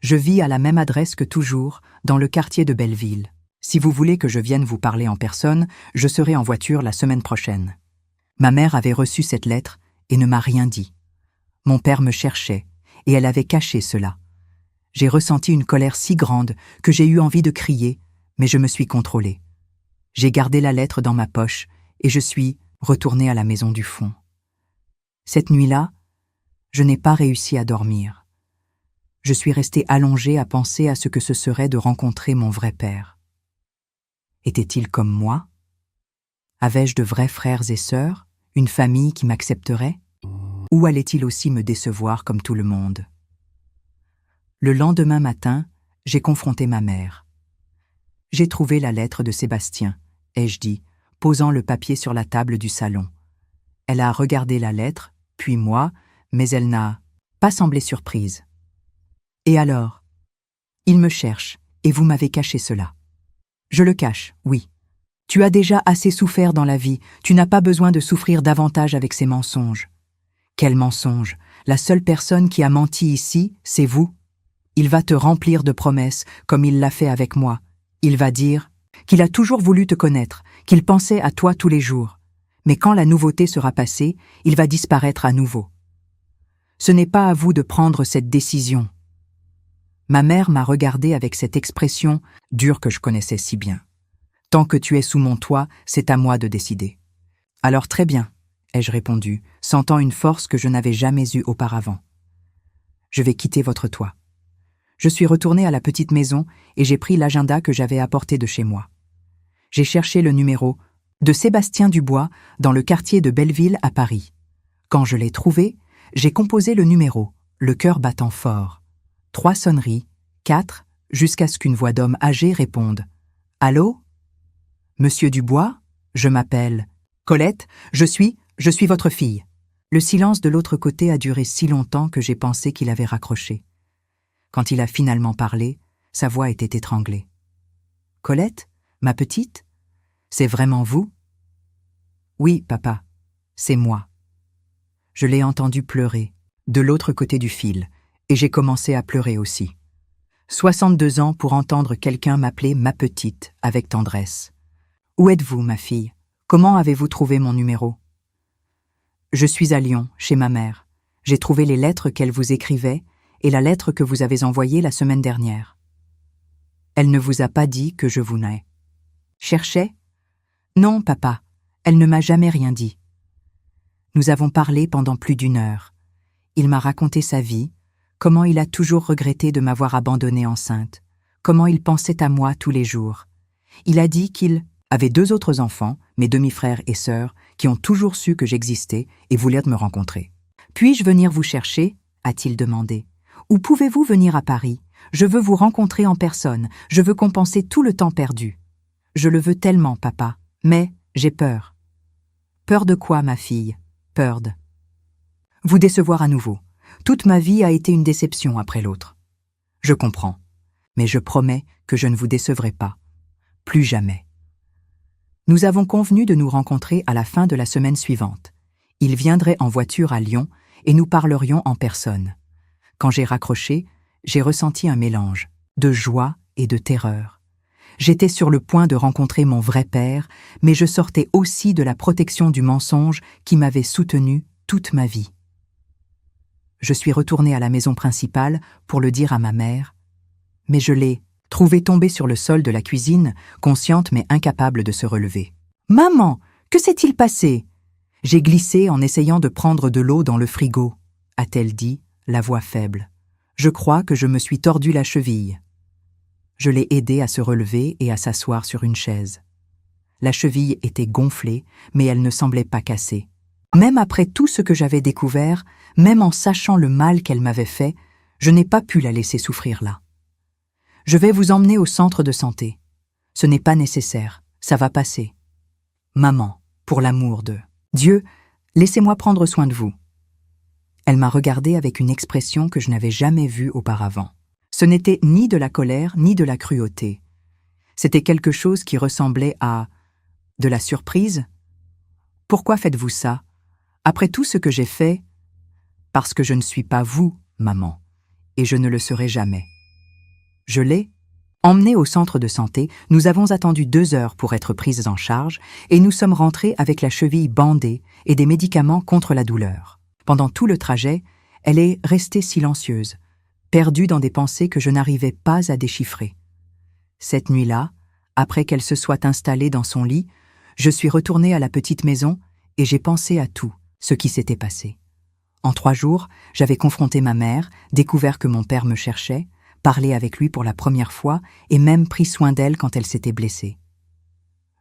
Je vis à la même adresse que toujours, dans le quartier de Belleville. Si vous voulez que je vienne vous parler en personne, je serai en voiture la semaine prochaine. Ma mère avait reçu cette lettre et ne m'a rien dit. Mon père me cherchait, et elle avait caché cela. J'ai ressenti une colère si grande que j'ai eu envie de crier, mais je me suis contrôlée. J'ai gardé la lettre dans ma poche et je suis retournée à la maison du fond. Cette nuit-là, je n'ai pas réussi à dormir. Je suis restée allongée à penser à ce que ce serait de rencontrer mon vrai père. Était-il comme moi? Avais-je de vrais frères et sœurs, une famille qui m'accepterait? Ou allait-il aussi me décevoir comme tout le monde? Le lendemain matin, j'ai confronté ma mère. J'ai trouvé la lettre de Sébastien, ai-je dit, posant le papier sur la table du salon. Elle a regardé la lettre, puis moi, mais elle n'a pas semblé surprise. Et alors? Il me cherche, et vous m'avez caché cela. Je le cache, oui. Tu as déjà assez souffert dans la vie, tu n'as pas besoin de souffrir davantage avec ces mensonges. Quel mensonge? La seule personne qui a menti ici, c'est vous. Il va te remplir de promesses, comme il l'a fait avec moi. Il va dire qu'il a toujours voulu te connaître, qu'il pensait à toi tous les jours. Mais quand la nouveauté sera passée, il va disparaître à nouveau. Ce n'est pas à vous de prendre cette décision. Ma mère m'a regardé avec cette expression dure que je connaissais si bien. Tant que tu es sous mon toit, c'est à moi de décider. Alors très bien, ai-je répondu, sentant une force que je n'avais jamais eue auparavant. Je vais quitter votre toit. Je suis retournée à la petite maison et j'ai pris l'agenda que j'avais apporté de chez moi. J'ai cherché le numéro de Sébastien Dubois dans le quartier de Belleville à Paris. Quand je l'ai trouvé, j'ai composé le numéro, le cœur battant fort. 3 sonneries, 4, jusqu'à ce qu'une voix d'homme âgé réponde. « Allô? Monsieur Dubois? Je m'appelle Colette, je suis votre fille. » Le silence de l'autre côté a duré si longtemps que j'ai pensé qu'il avait raccroché. Quand il a finalement parlé, sa voix était étranglée. « Colette, ma petite? C'est vraiment vous? »« Oui, papa, c'est moi. » Je l'ai entendu pleurer, de l'autre côté du fil, et j'ai commencé à pleurer aussi. 62 ans pour entendre quelqu'un m'appeler ma petite avec tendresse. « Où êtes-vous, ma fille? Comment avez-vous trouvé mon numéro? » « Je suis à Lyon, chez ma mère. J'ai trouvé les lettres qu'elle vous écrivait et la lettre que vous avez envoyée la semaine dernière. Elle ne vous a pas dit que je vous n'ai. Cherchais? Non, papa, elle ne m'a jamais rien dit. Nous avons parlé pendant plus d'1 heure. Il m'a raconté sa vie, comment il a toujours regretté de m'avoir abandonnée enceinte, comment il pensait à moi tous les jours. Il a dit qu'il avait 2 autres enfants, mes demi-frères et sœurs, qui ont toujours su que j'existais et voulaient me rencontrer. « Puis-je venir vous chercher ?» a-t-il demandé. « Ou pouvez-vous venir à Paris? Je veux vous rencontrer en personne, je veux compenser tout le temps perdu. Je le veux tellement, papa, mais j'ai peur. » « Peur de quoi, ma fille? Peur de vous décevoir à nouveau. Toute ma vie a été une déception après l'autre. Je comprends, mais je promets que je ne vous décevrai pas. Plus jamais. Nous avons convenu de nous rencontrer à la fin de la semaine suivante. Il viendrait en voiture à Lyon et nous parlerions en personne. Quand j'ai raccroché, j'ai ressenti un mélange de joie et de terreur. J'étais sur le point de rencontrer mon vrai père, mais je sortais aussi de la protection du mensonge qui m'avait soutenu toute ma vie. Je suis retournée à la maison principale pour le dire à ma mère, mais je l'ai trouvée tombée sur le sol de la cuisine, consciente mais incapable de se relever. « Maman, que s'est-il passé ?» J'ai glissé en essayant de prendre de l'eau dans le frigo, a-t-elle dit, la voix faible. Je crois que je me suis tordu la cheville. Je l'ai aidée à se relever et à s'asseoir sur une chaise. La cheville était gonflée, mais elle ne semblait pas cassée. Même après tout ce que j'avais découvert, même en sachant le mal qu'elle m'avait fait, je n'ai pas pu la laisser souffrir là. Je vais vous emmener au centre de santé. Ce n'est pas nécessaire, ça va passer. Maman, pour l'amour de Dieu, laissez-moi prendre soin de vous. Elle m'a regardée avec une expression que je n'avais jamais vue auparavant. Ce n'était ni de la colère ni de la cruauté. C'était quelque chose qui ressemblait à de la surprise. Pourquoi faites-vous ça? Après tout ce que j'ai fait, parce que je ne suis pas vous, maman, et je ne le serai jamais. Je l'ai emmenée au centre de santé, nous avons attendu 2 heures pour être prises en charge, et nous sommes rentrés avec la cheville bandée et des médicaments contre la douleur. Pendant tout le trajet, elle est restée silencieuse, perdue dans des pensées que je n'arrivais pas à déchiffrer. Cette nuit-là, après qu'elle se soit installée dans son lit, je suis retournée à la petite maison et j'ai pensé à tout ce qui s'était passé. En 3 jours, j'avais confronté ma mère, découvert que mon père me cherchait, parlé avec lui pour la première fois et même pris soin d'elle quand elle s'était blessée.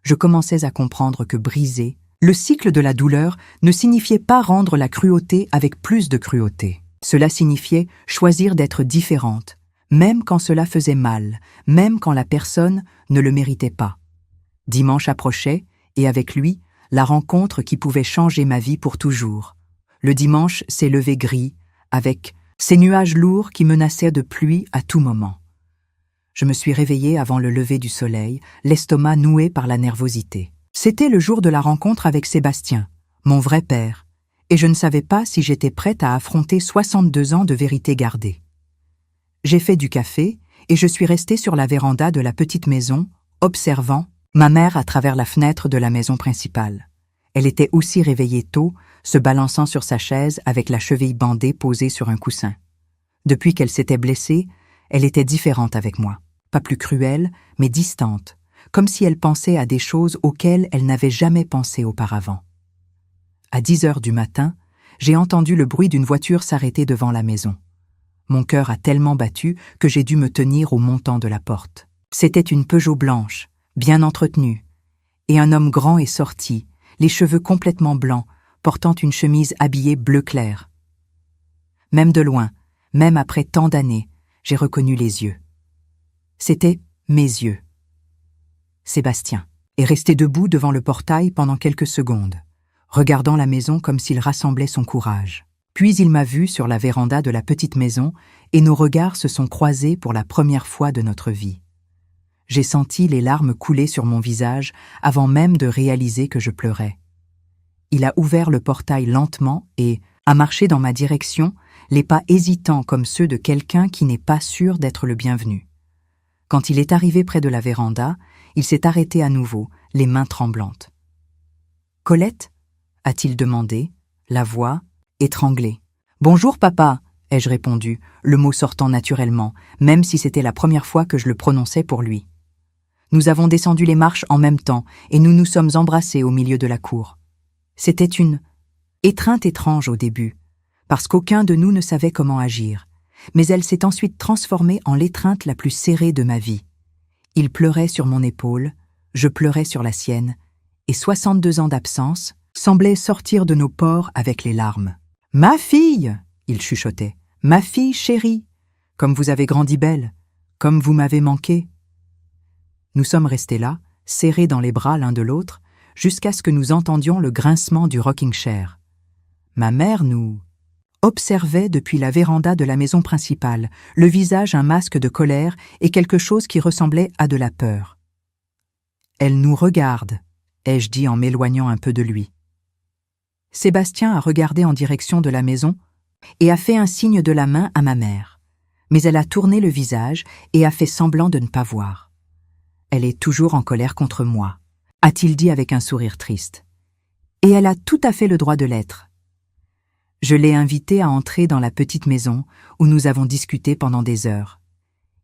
Je commençais à comprendre que briser le cycle de la douleur ne signifiait pas rendre la cruauté avec plus de cruauté. Cela signifiait choisir d'être différente, même quand cela faisait mal, même quand la personne ne le méritait pas. Dimanche approchait, et avec lui, la rencontre qui pouvait changer ma vie pour toujours. Le dimanche s'est levé gris, avec ces nuages lourds qui menaçaient de pluie à tout moment. Je me suis réveillée avant le lever du soleil, l'estomac noué par la nervosité. C'était le jour de la rencontre avec Sébastien, mon vrai père, et je ne savais pas si j'étais prête à affronter 62 ans de vérité gardée. J'ai fait du café et je suis restée sur la véranda de la petite maison, observant ma mère à travers la fenêtre de la maison principale. Elle était aussi réveillée tôt, se balançant sur sa chaise avec la cheville bandée posée sur un coussin. Depuis qu'elle s'était blessée, elle était différente avec moi. Pas plus cruelle, mais distante, comme si elle pensait à des choses auxquelles elle n'avait jamais pensé auparavant. À 10 heures du matin, j'ai entendu le bruit d'une voiture s'arrêter devant la maison. Mon cœur a tellement battu que j'ai dû me tenir au montant de la porte. C'était une Peugeot blanche, bien entretenue, et un homme grand est sorti, les cheveux complètement blancs, portant une chemise habillée bleu clair. Même de loin, même après tant d'années, j'ai reconnu les yeux. C'était mes yeux. Sébastien est resté debout devant le portail pendant quelques secondes, regardant la maison comme s'il rassemblait son courage. Puis il m'a vu sur la véranda de la petite maison et nos regards se sont croisés pour la première fois de notre vie. J'ai senti les larmes couler sur mon visage avant même de réaliser que je pleurais. Il a ouvert le portail lentement et a marché dans ma direction, les pas hésitants comme ceux de quelqu'un qui n'est pas sûr d'être le bienvenu. Quand il est arrivé près de la véranda, il s'est arrêté à nouveau, les mains tremblantes. « Colette ?» a-t-il demandé, la voix étranglée. « Bonjour, papa !» ai-je répondu, le mot sortant naturellement, même si c'était la première fois que je le prononçais pour lui. Nous avons descendu les marches en même temps et nous nous sommes embrassés au milieu de la cour. C'était une étreinte étrange au début, parce qu'aucun de nous ne savait comment agir, mais elle s'est ensuite transformée en l'étreinte la plus serrée de ma vie. Il pleurait sur mon épaule, je pleurais sur la sienne, et 62 ans d'absence semblaient sortir de nos pores avec les larmes. « Ma fille !» il chuchotait. « Ma fille chérie ! Comme vous avez grandi belle, comme vous m'avez manqué. » Nous sommes restés là, serrés dans les bras l'un de l'autre, jusqu'à ce que nous entendions le grincement du rocking chair. Ma mère nous observait depuis la véranda de la maison principale, le visage un masque de colère et quelque chose qui ressemblait à de la peur. « Elle nous regarde », ai-je dit en m'éloignant un peu de lui. Sébastien a regardé en direction de la maison et a fait un signe de la main à ma mère. Mais elle a tourné le visage et a fait semblant de ne pas voir. Elle est toujours en colère contre moi, a-t-il dit avec un sourire triste. Et elle a tout à fait le droit de l'être. Je l'ai invité à entrer dans la petite maison où nous avons discuté pendant des heures.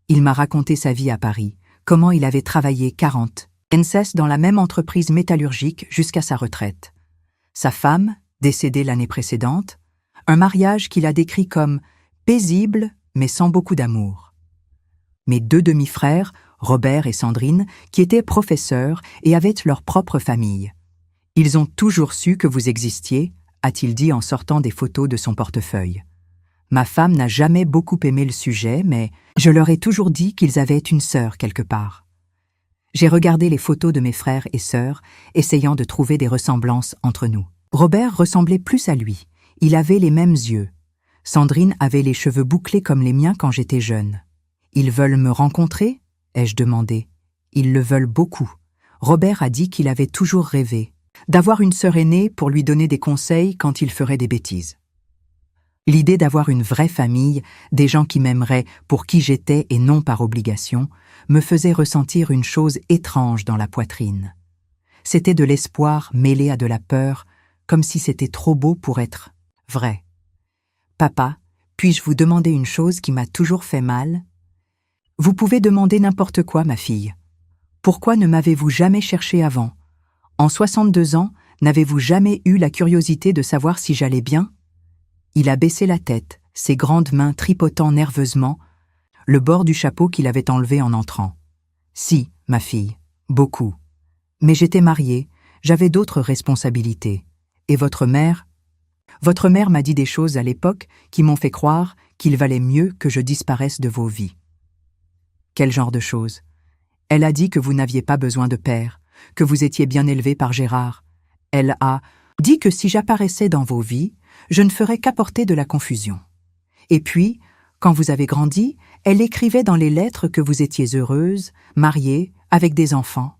Il m'a raconté sa vie à Paris, comment il avait travaillé 40 ans dans la même entreprise métallurgique jusqu'à sa retraite. Sa femme, décédée l'année précédente, un mariage qu'il a décrit comme paisible mais sans beaucoup d'amour. Mes 2 demi-frères, Robert et Sandrine, qui étaient professeurs et avaient leur propre famille. Ils ont toujours su que vous existiez, a-t-il dit en sortant des photos de son portefeuille. Ma femme n'a jamais beaucoup aimé le sujet, mais je leur ai toujours dit qu'ils avaient une sœur quelque part. J'ai regardé les photos de mes frères et sœurs, essayant de trouver des ressemblances entre nous. Robert ressemblait plus à lui. Il avait les mêmes yeux. Sandrine avait les cheveux bouclés comme les miens quand j'étais jeune. « Ils veulent me rencontrer ?» ai-je demandé. « Ils le veulent beaucoup. » Robert a dit qu'il avait toujours rêvé d'avoir une sœur aînée pour lui donner des conseils quand il ferait des bêtises. L'idée d'avoir une vraie famille, des gens qui m'aimeraient pour qui j'étais et non par obligation, me faisait ressentir une chose étrange dans la poitrine. C'était de l'espoir mêlé à de la peur, comme si c'était trop beau pour être vrai. « Papa, puis-je vous demander une chose qui m'a toujours fait mal ? » « Vous pouvez demander n'importe quoi, ma fille. Pourquoi ne m'avez-vous jamais cherché avant ? En 62 ans, n'avez-vous jamais eu la curiosité de savoir si j'allais bien ?» Il a baissé la tête, ses grandes mains tripotant nerveusement, le bord du chapeau qu'il avait enlevé en entrant. « Si, ma fille, beaucoup. Mais j'étais mariée, j'avais d'autres responsabilités. Et votre mère ? Votre mère m'a dit des choses à l'époque qui m'ont fait croire qu'il valait mieux que je disparaisse de vos vies. » Quel genre de choses ? Elle a dit que vous n'aviez pas besoin de père, que vous étiez bien élevé par Gérard. Elle a dit que si j'apparaissais dans vos vies, je ne ferais qu'apporter de la confusion. Et puis, quand vous avez grandi, elle écrivait dans les lettres que vous étiez heureuse, mariée, avec des enfants.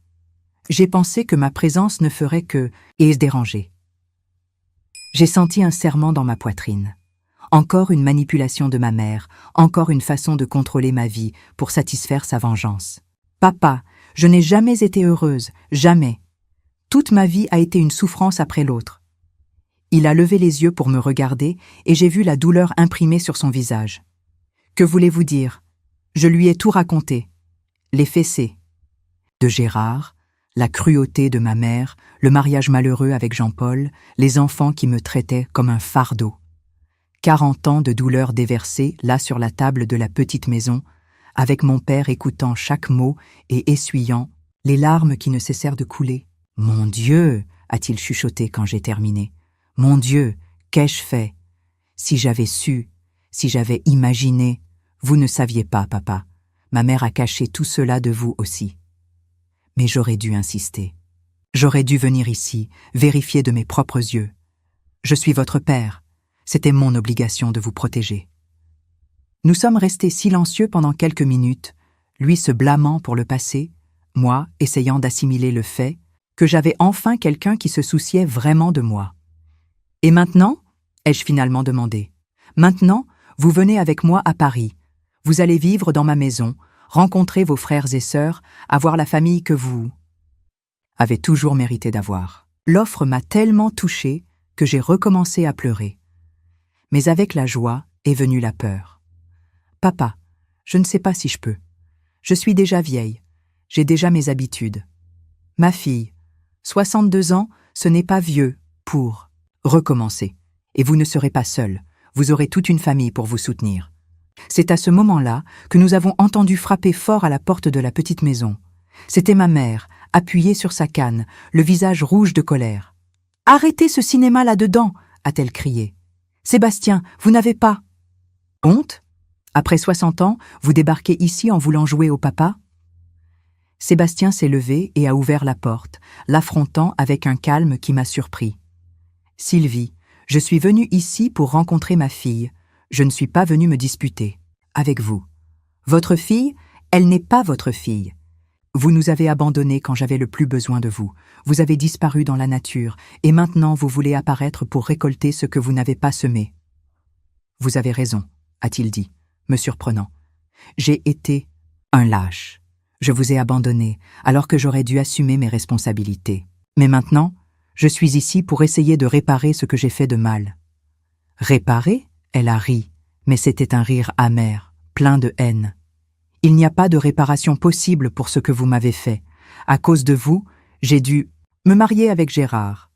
J'ai pensé que ma présence ne ferait que se déranger. J'ai senti un serrement dans ma poitrine. Encore une manipulation de ma mère, encore une façon de contrôler ma vie pour satisfaire sa vengeance. Papa, je n'ai jamais été heureuse, jamais. Toute ma vie a été une souffrance après l'autre. Il a levé les yeux pour me regarder et j'ai vu la douleur imprimée sur son visage. Que voulez-vous dire ? Je lui ai tout raconté. Les fessées de Gérard, la cruauté de ma mère, le mariage malheureux avec Jean-Paul, les enfants qui me traitaient comme un fardeau. 40 ans de douleur déversée là sur la table de la petite maison, avec mon père écoutant chaque mot et essuyant les larmes qui ne cessèrent de couler. « Mon Dieu !» a-t-il chuchoté quand j'ai terminé. « Mon Dieu, qu'ai-je fait ? Si j'avais su, si j'avais imaginé, vous ne saviez pas, papa. Ma mère a caché tout cela de vous aussi. Mais j'aurais dû insister. J'aurais dû venir ici, vérifier de mes propres yeux. Je suis votre père. C'était mon obligation de vous protéger. » Nous sommes restés silencieux pendant quelques minutes, lui se blâmant pour le passé, moi essayant d'assimiler le fait que j'avais enfin quelqu'un qui se souciait vraiment de moi. « Et maintenant ?» ai-je finalement demandé. « Maintenant, vous venez avec moi à Paris. Vous allez vivre dans ma maison, rencontrer vos frères et sœurs, avoir la famille que vous avez toujours mérité d'avoir. » L'offre m'a tellement touchée que j'ai recommencé à pleurer. Mais avec la joie est venue la peur. « Papa, je ne sais pas si je peux. Je suis déjà vieille. J'ai déjà mes habitudes. Ma fille, 62 ans, ce n'est pas vieux pour recommencer. Et vous ne serez pas seule. Vous aurez toute une famille pour vous soutenir. » C'est à ce moment-là que nous avons entendu frapper fort à la porte de la petite maison. C'était ma mère, appuyée sur sa canne, le visage rouge de colère. « Arrêtez ce cinéma là-dedans !» a-t-elle crié. « Sébastien, vous n'avez pas honte ? Après 60 ans, vous débarquez ici en voulant jouer au papa ?» Sébastien s'est levé et a ouvert la porte, l'affrontant avec un calme qui m'a surpris. « Sylvie, je suis venue ici pour rencontrer ma fille. Je ne suis pas venue me disputer avec vous. Votre fille, elle n'est pas votre fille. Vous nous avez abandonnés quand j'avais le plus besoin de vous. Vous avez disparu dans la nature, et maintenant vous voulez apparaître pour récolter ce que vous n'avez pas semé. » « Vous avez raison, » a-t-il dit, me surprenant. J'ai été un lâche. Je vous ai abandonné, alors que j'aurais dû assumer mes responsabilités. Mais maintenant, je suis ici pour essayer de réparer ce que j'ai fait de mal. Réparer? Elle a ri, mais c'était un rire amer, plein de haine. Il n'y a pas de réparation possible pour ce que vous m'avez fait. À cause de vous, j'ai dû me marier avec Gérard.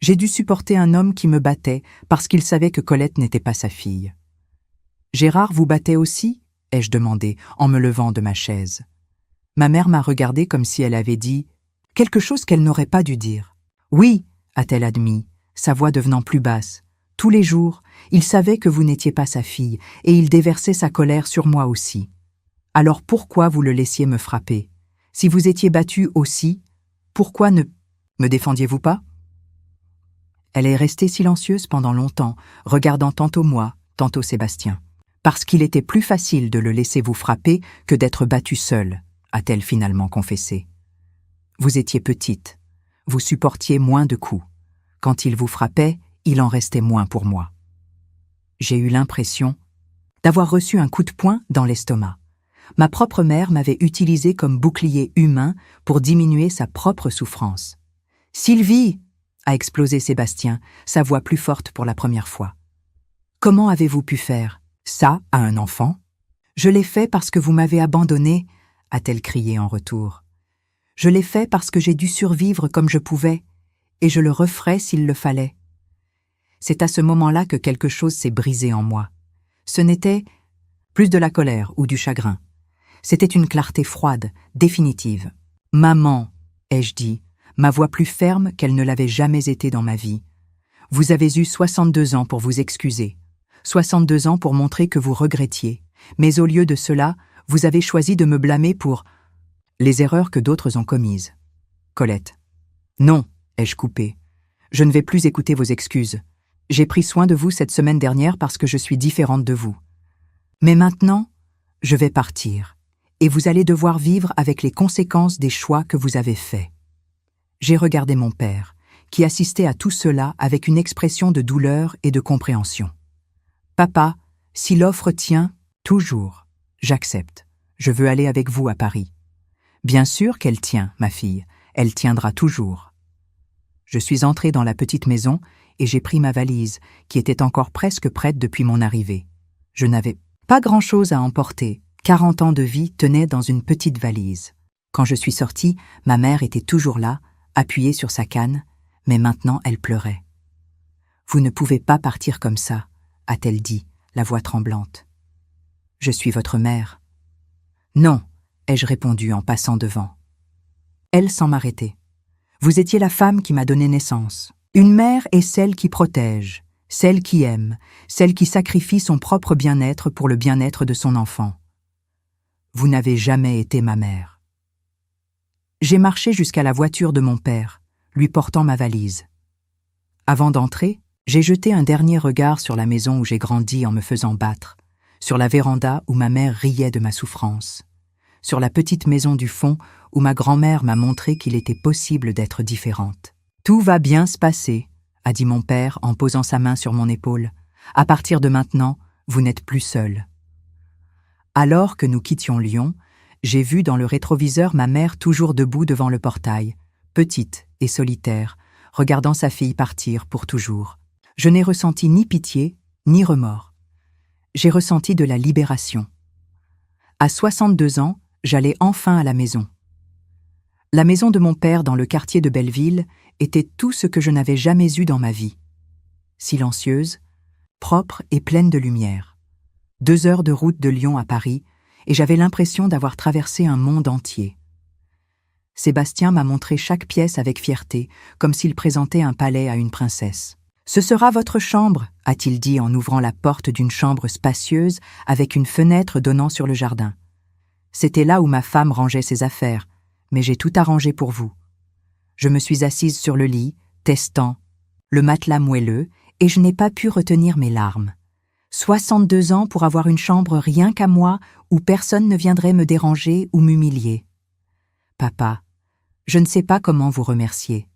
J'ai dû supporter un homme qui me battait parce qu'il savait que Colette n'était pas sa fille. Gérard vous battait aussi? Ai-je demandé, en me levant de ma chaise. Ma mère m'a regardée comme si elle avait dit quelque chose qu'elle n'aurait pas dû dire. Oui, a-t-elle admis, sa voix devenant plus basse. Tous les jours, il savait que vous n'étiez pas sa fille, et il déversait sa colère sur moi aussi. Alors pourquoi vous le laissiez me frapper? Si vous étiez battu aussi, pourquoi ne me défendiez-vous pas? Elle est restée silencieuse pendant longtemps, regardant tantôt moi, tantôt Sébastien. Parce qu'il était plus facile de le laisser vous frapper que d'être battu seule, a-t-elle finalement confessé. Vous étiez petite, vous supportiez moins de coups. Quand il vous frappait, il en restait moins pour moi. J'ai eu l'impression d'avoir reçu un coup de poing dans l'estomac. Ma propre mère m'avait utilisé comme bouclier humain pour diminuer sa propre souffrance. « Sylvie !» a explosé Sébastien, sa voix plus forte pour la première fois. « Comment avez-vous pu faire ça à un enfant? Je l'ai fait parce que vous m'avez abandonnée, a-t-elle crié en retour. Je l'ai fait parce que j'ai dû survivre comme je pouvais, et je le referais s'il le fallait. C'est à ce moment-là que quelque chose s'est brisé en moi. Ce n'était plus de la colère ou du chagrin. C'était une clarté froide, définitive. « Maman !» ai-je dit, ma voix plus ferme qu'elle ne l'avait jamais été dans ma vie. « Vous avez eu 62 ans pour vous excuser. 62 ans pour montrer que vous regrettiez. Mais au lieu de cela, vous avez choisi de me blâmer pour les erreurs que d'autres ont commises. » Colette. « Non, ai-je coupé. Je ne vais plus écouter vos excuses. J'ai pris soin de vous cette semaine dernière parce que je suis différente de vous. Mais maintenant, je vais partir, et vous allez devoir vivre avec les conséquences des choix que vous avez faits. » J'ai regardé mon père, qui assistait à tout cela avec une expression de douleur et de compréhension. « Papa, si l'offre tient, toujours, j'accepte. Je veux aller avec vous à Paris. » « Bien sûr qu'elle tient, ma fille, elle tiendra toujours. » Je suis entrée dans la petite maison et j'ai pris ma valise, qui était encore presque prête depuis mon arrivée. Je n'avais pas grand-chose à emporter. 40 ans de vie tenaient dans une petite valise. Quand je suis sortie, ma mère était toujours là, appuyée sur sa canne, mais maintenant elle pleurait. « Vous ne pouvez pas partir comme ça, » a-t-elle dit, la voix tremblante. « Je suis votre mère. »« Non, » ai-je répondu en passant devant. Elle sans m'arrêter. « Vous étiez la femme qui m'a donné naissance. Une mère est celle qui protège, celle qui aime, celle qui sacrifie son propre bien-être pour le bien-être de son enfant. Vous n'avez jamais été ma mère. » J'ai marché jusqu'à la voiture de mon père, lui portant ma valise. Avant d'entrer, j'ai jeté un dernier regard sur la maison où j'ai grandi en me faisant battre, sur la véranda où ma mère riait de ma souffrance, sur la petite maison du fond où ma grand-mère m'a montré qu'il était possible d'être différente. « Tout va bien se passer, » a dit mon père en posant sa main sur mon épaule. « À partir de maintenant, vous n'êtes plus seul. » Alors que nous quittions Lyon, j'ai vu dans le rétroviseur ma mère toujours debout devant le portail, petite et solitaire, regardant sa fille partir pour toujours. Je n'ai ressenti ni pitié, ni remords. J'ai ressenti de la libération. À 62 ans, j'allais enfin à la maison. La maison de mon père dans le quartier de Belleville était tout ce que je n'avais jamais eu dans ma vie. Silencieuse, propre et pleine de lumière. 2 heures de route de Lyon à Paris, et j'avais l'impression d'avoir traversé un monde entier. Sébastien m'a montré chaque pièce avec fierté, comme s'il présentait un palais à une princesse. « Ce sera votre chambre », a-t-il dit en ouvrant la porte d'une chambre spacieuse avec une fenêtre donnant sur le jardin. C'était là où ma femme rangeait ses affaires, mais j'ai tout arrangé pour vous. Je me suis assise sur le lit, testant le matelas moelleux, et je n'ai pas pu retenir mes larmes. 62 ans pour avoir une chambre rien qu'à moi, où personne ne viendrait me déranger ou m'humilier. Papa, je ne sais pas comment vous remercier.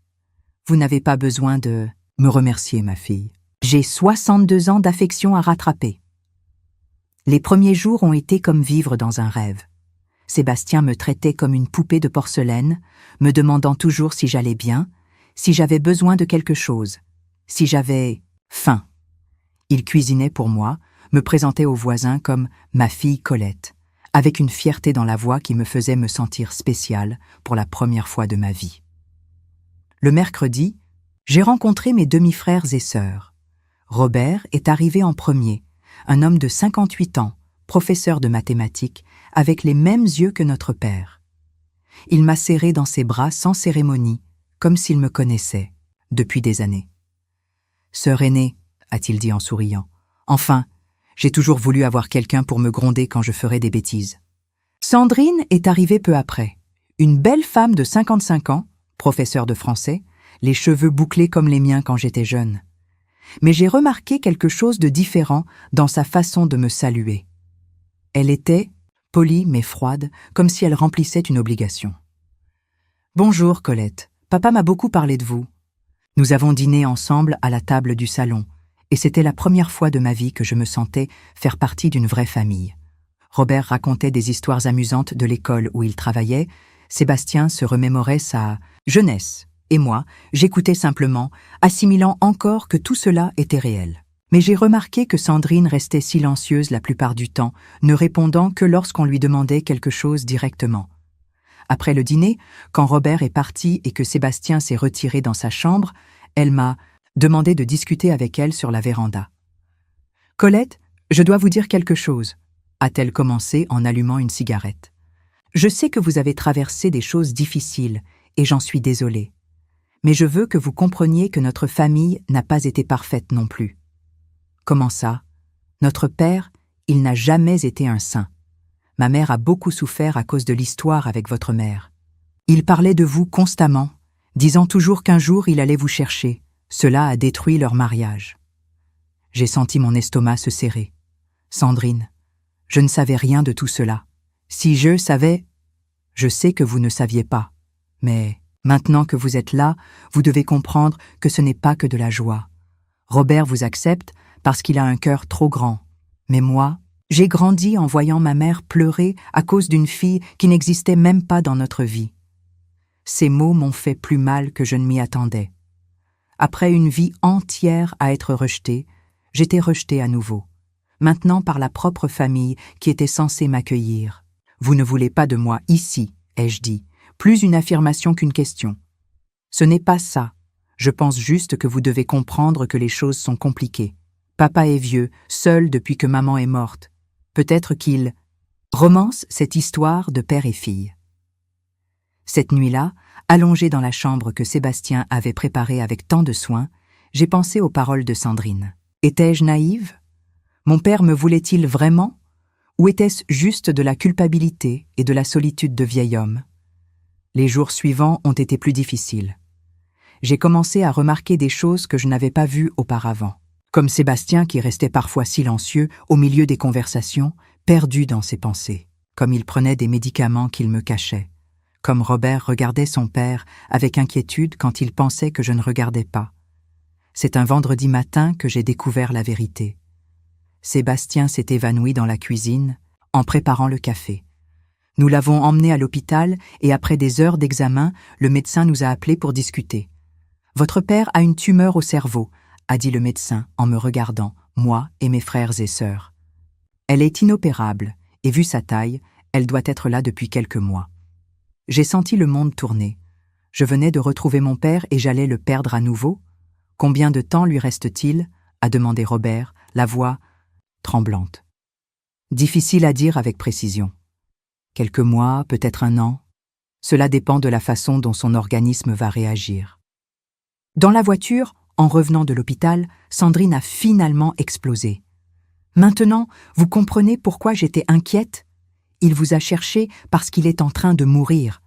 Vous n'avez pas besoin de me remercier, ma fille. J'ai 62 ans d'affection à rattraper. Les premiers jours ont été comme vivre dans un rêve. Sébastien me traitait comme une poupée de porcelaine, me demandant toujours si j'allais bien, si j'avais besoin de quelque chose, si j'avais faim. Il cuisinait pour moi, me présentait aux voisins comme ma fille Colette, avec une fierté dans la voix qui me faisait me sentir spéciale pour la première fois de ma vie. Le mercredi, j'ai rencontré mes demi-frères et sœurs. Robert est arrivé en premier, un homme de 58 ans, professeur de mathématiques, avec les mêmes yeux que notre père. Il m'a serré dans ses bras sans cérémonie, comme s'il me connaissait, depuis des années. « Sœur aînée », a-t-il dit en souriant, « enfin, j'ai toujours voulu avoir quelqu'un pour me gronder quand je ferais des bêtises. » Sandrine est arrivée peu après, une belle femme de 55 ans, professeure de français, les cheveux bouclés comme les miens quand j'étais jeune. Mais j'ai remarqué quelque chose de différent dans sa façon de me saluer. Elle était polie mais froide, comme si elle remplissait une obligation. « Bonjour, Colette. Papa m'a beaucoup parlé de vous. Nous avons dîné ensemble à la table du salon, et c'était la première fois de ma vie que je me sentais faire partie d'une vraie famille. » Robert racontait des histoires amusantes de l'école où il travaillait, Sébastien se remémorait sa jeunesse, et moi, j'écoutais simplement, assimilant encore que tout cela était réel. Mais j'ai remarqué que Sandrine restait silencieuse la plupart du temps, ne répondant que lorsqu'on lui demandait quelque chose directement. Après le dîner, quand Robert est parti et que Sébastien s'est retiré dans sa chambre, elle m'a demandé de discuter avec elle sur la véranda. « Colette, je dois vous dire quelque chose », a-t-elle commencé en allumant une cigarette. « Je sais que vous avez traversé des choses difficiles, et j'en suis désolée. Mais je veux que vous compreniez que notre famille n'a pas été parfaite non plus. » « Comment ça? Notre père, il n'a jamais été un saint. Ma mère a beaucoup souffert à cause de l'histoire avec votre mère. Il parlait de vous constamment, disant toujours qu'un jour il allait vous chercher. Cela a détruit leur mariage. » J'ai senti mon estomac se serrer. « Sandrine, je ne savais rien de tout cela. Si je savais, je sais que vous ne saviez pas. Mais maintenant que vous êtes là, vous devez comprendre que ce n'est pas que de la joie. Robert vous accepte parce qu'il a un cœur trop grand. Mais moi, j'ai grandi en voyant ma mère pleurer à cause d'une fille qui n'existait même pas dans notre vie. Ces mots m'ont fait plus mal que je ne m'y attendais. Après une vie entière à être rejetée, j'étais rejetée à nouveau. Maintenant par la propre famille qui était censée m'accueillir. « Vous ne voulez pas de moi ici », ai-je dit, plus une affirmation qu'une question. « Ce n'est pas ça. Je pense juste que vous devez comprendre que les choses sont compliquées. Papa est vieux, seul depuis que maman est morte. Peut-être qu'il romance cette histoire de père et fille. » Cette nuit-là, allongée dans la chambre que Sébastien avait préparée avec tant de soin, j'ai pensé aux paroles de Sandrine. Étais-je naïve? Mon père me voulait-il vraiment? Ou était-ce juste de la culpabilité et de la solitude de vieil homme? Les jours suivants ont été plus difficiles. J'ai commencé à remarquer des choses que je n'avais pas vues auparavant. Comme Sébastien qui restait parfois silencieux au milieu des conversations, perdu dans ses pensées, comme il prenait des médicaments qu'il me cachait, comme Robert regardait son père avec inquiétude quand il pensait que je ne regardais pas. C'est un vendredi matin que j'ai découvert la vérité. Sébastien s'est évanoui dans la cuisine en préparant le café. Nous l'avons emmené à l'hôpital et après des heures d'examen, le médecin nous a appelés pour discuter. « Votre père a une tumeur au cerveau », a dit le médecin en me regardant, moi et mes frères et sœurs. Elle est inopérable, et vu sa taille, elle doit être là depuis quelques mois. J'ai senti le monde tourner. Je venais de retrouver mon père et j'allais le perdre à nouveau. Combien de temps lui reste-t-il? A demandé Robert, la voix tremblante. Difficile à dire avec précision. Quelques mois, peut-être un an. Cela dépend de la façon dont son organisme va réagir. Dans la voiture, en revenant de l'hôpital, Sandrine a finalement explosé. « Maintenant, vous comprenez pourquoi j'étais inquiète? Il vous a cherché parce qu'il est en train de mourir.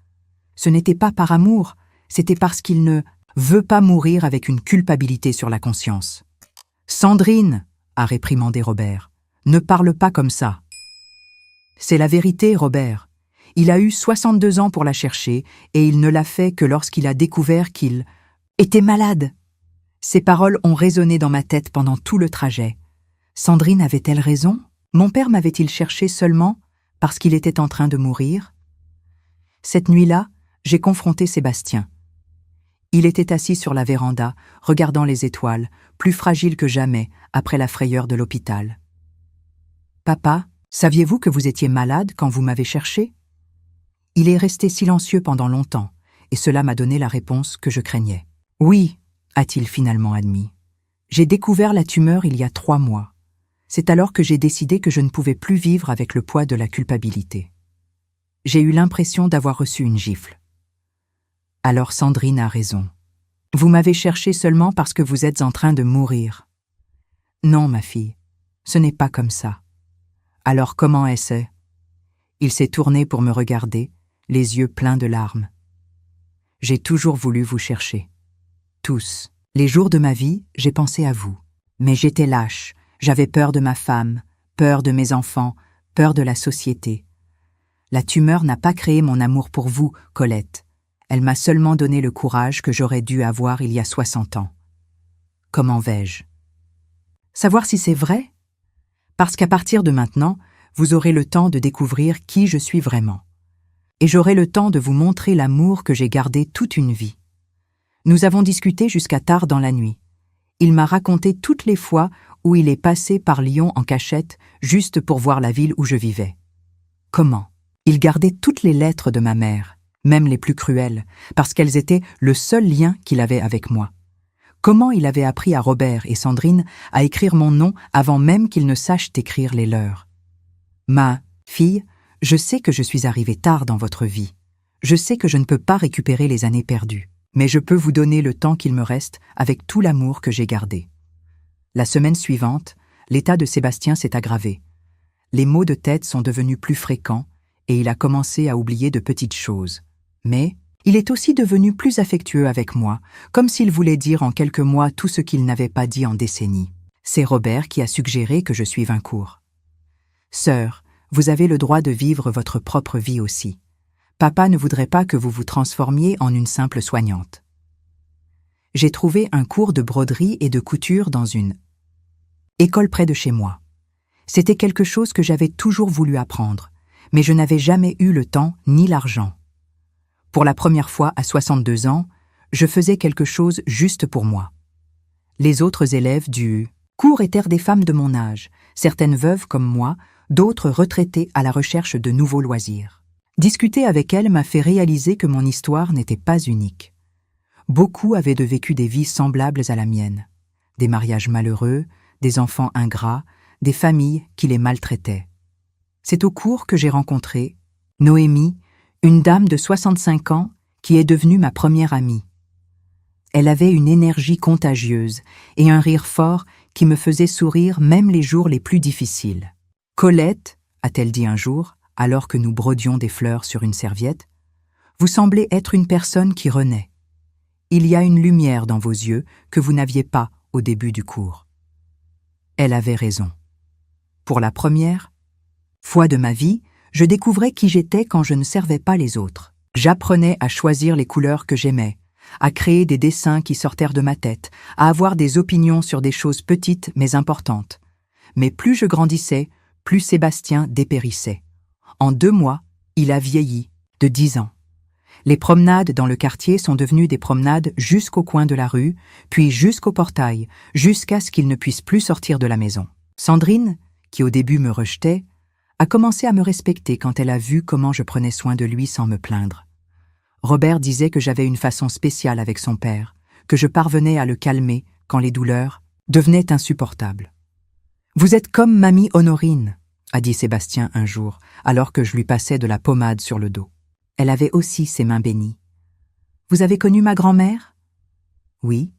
Ce n'était pas par amour, c'était parce qu'il ne veut pas mourir avec une culpabilité sur la conscience. »« Sandrine !» a réprimandé Robert. « Ne parle pas comme ça. »« C'est la vérité, Robert. Il a eu 62 ans pour la chercher et il ne l'a fait que lorsqu'il a découvert qu'il était malade. » Ces paroles ont résonné dans ma tête pendant tout le trajet. Sandrine avait-elle raison? Mon père m'avait-il cherché seulement parce qu'il était en train de mourir? Cette nuit-là, j'ai confronté Sébastien. Il était assis sur la véranda, regardant les étoiles, plus fragile que jamais après la frayeur de l'hôpital. « Papa, saviez-vous que vous étiez malade quand vous m'avez cherché ?» Il est resté silencieux pendant longtemps, et cela m'a donné la réponse que je craignais. « Oui, » a-t-il finalement admis. « J'ai découvert la tumeur il y a 3 mois. C'est alors que j'ai décidé que je ne pouvais plus vivre avec le poids de la culpabilité. J'ai eu l'impression d'avoir reçu une gifle. Alors Sandrine a raison. Vous m'avez cherché seulement parce que vous êtes en train de mourir. Non, ma fille, ce n'est pas comme ça. Alors comment est-ce? Il s'est tourné pour me regarder, les yeux pleins de larmes. J'ai toujours voulu vous chercher. Tous. Les jours de ma vie, j'ai pensé à vous. Mais j'étais lâche, j'avais peur de ma femme, peur de mes enfants, peur de la société. La tumeur n'a pas créé mon amour pour vous, Colette. Elle m'a seulement donné le courage que j'aurais dû avoir il y a 60 ans. Comment vais-je? Savoir si c'est vrai? Parce qu'à partir de maintenant, vous aurez le temps de découvrir qui je suis vraiment. Et j'aurai le temps de vous montrer l'amour que j'ai gardé toute une vie. Nous avons discuté jusqu'à tard dans la nuit. Il m'a raconté toutes les fois où il est passé par Lyon en cachette juste pour voir la ville où je vivais. Comment? Il gardait toutes les lettres de ma mère, même les plus cruelles, parce qu'elles étaient le seul lien qu'il avait avec moi. Comment il avait appris à Robert et Sandrine à écrire mon nom avant même qu'ils ne sachent écrire les leurs. Ma fille, je sais que je suis arrivée tard dans votre vie. Je sais que je ne peux pas récupérer les années perdues, mais je peux vous donner le temps qu'il me reste avec tout l'amour que j'ai gardé. La semaine suivante, l'état de Sébastien s'est aggravé. Les maux de tête sont devenus plus fréquents et il a commencé à oublier de petites choses. Mais il est aussi devenu plus affectueux avec moi, comme s'il voulait dire en quelques mois tout ce qu'il n'avait pas dit en décennies. C'est Robert qui a suggéré que je suive un cours. Sœur, vous avez le droit de vivre votre propre vie aussi. Papa ne voudrait pas que vous vous transformiez en une simple soignante. J'ai trouvé un cours de broderie et de couture dans une école près de chez moi. C'était quelque chose que j'avais toujours voulu apprendre, mais je n'avais jamais eu le temps ni l'argent. Pour la première fois à 62 ans, je faisais quelque chose juste pour moi. Les autres élèves du cours étaient des femmes de mon âge, certaines veuves comme moi, d'autres retraitées à la recherche de nouveaux loisirs. Discuter avec elles m'a fait réaliser que mon histoire n'était pas unique. Beaucoup avaient vécu des vies semblables à la mienne. Des mariages malheureux, des enfants ingrats, des familles qui les maltraitaient. C'est au cours que j'ai rencontré Noémie, une dame de 65 ans qui est devenue ma première amie. Elle avait une énergie contagieuse et un rire fort qui me faisait sourire même les jours les plus difficiles. « Colette, a-t-elle dit un jour, alors que nous brodions des fleurs sur une serviette, vous semblez être une personne qui renaît. Il y a une lumière dans vos yeux que vous n'aviez pas au début du cours. » Elle avait raison. Pour la première fois de ma vie, je découvrais qui j'étais quand je ne servais pas les autres. J'apprenais à choisir les couleurs que j'aimais, à créer des dessins qui sortèrent de ma tête, à avoir des opinions sur des choses petites mais importantes. Mais plus je grandissais, plus Sébastien dépérissait. En 2 mois, il a vieilli, de 10 ans. Les promenades dans le quartier sont devenues des promenades jusqu'au coin de la rue, puis jusqu'au portail, jusqu'à ce qu'il ne puisse plus sortir de la maison. Sandrine, qui au début me rejetait, a commencé à me respecter quand elle a vu comment je prenais soin de lui sans me plaindre. Robert disait que j'avais une façon spéciale avec son père, que je parvenais à le calmer quand les douleurs devenaient insupportables. « Vous êtes comme mamie Honorine », a dit Sébastien un jour, alors que je lui passais de la pommade sur le dos. Elle avait aussi ses mains bénies. « Vous avez connu ma grand-mère ?»« Oui.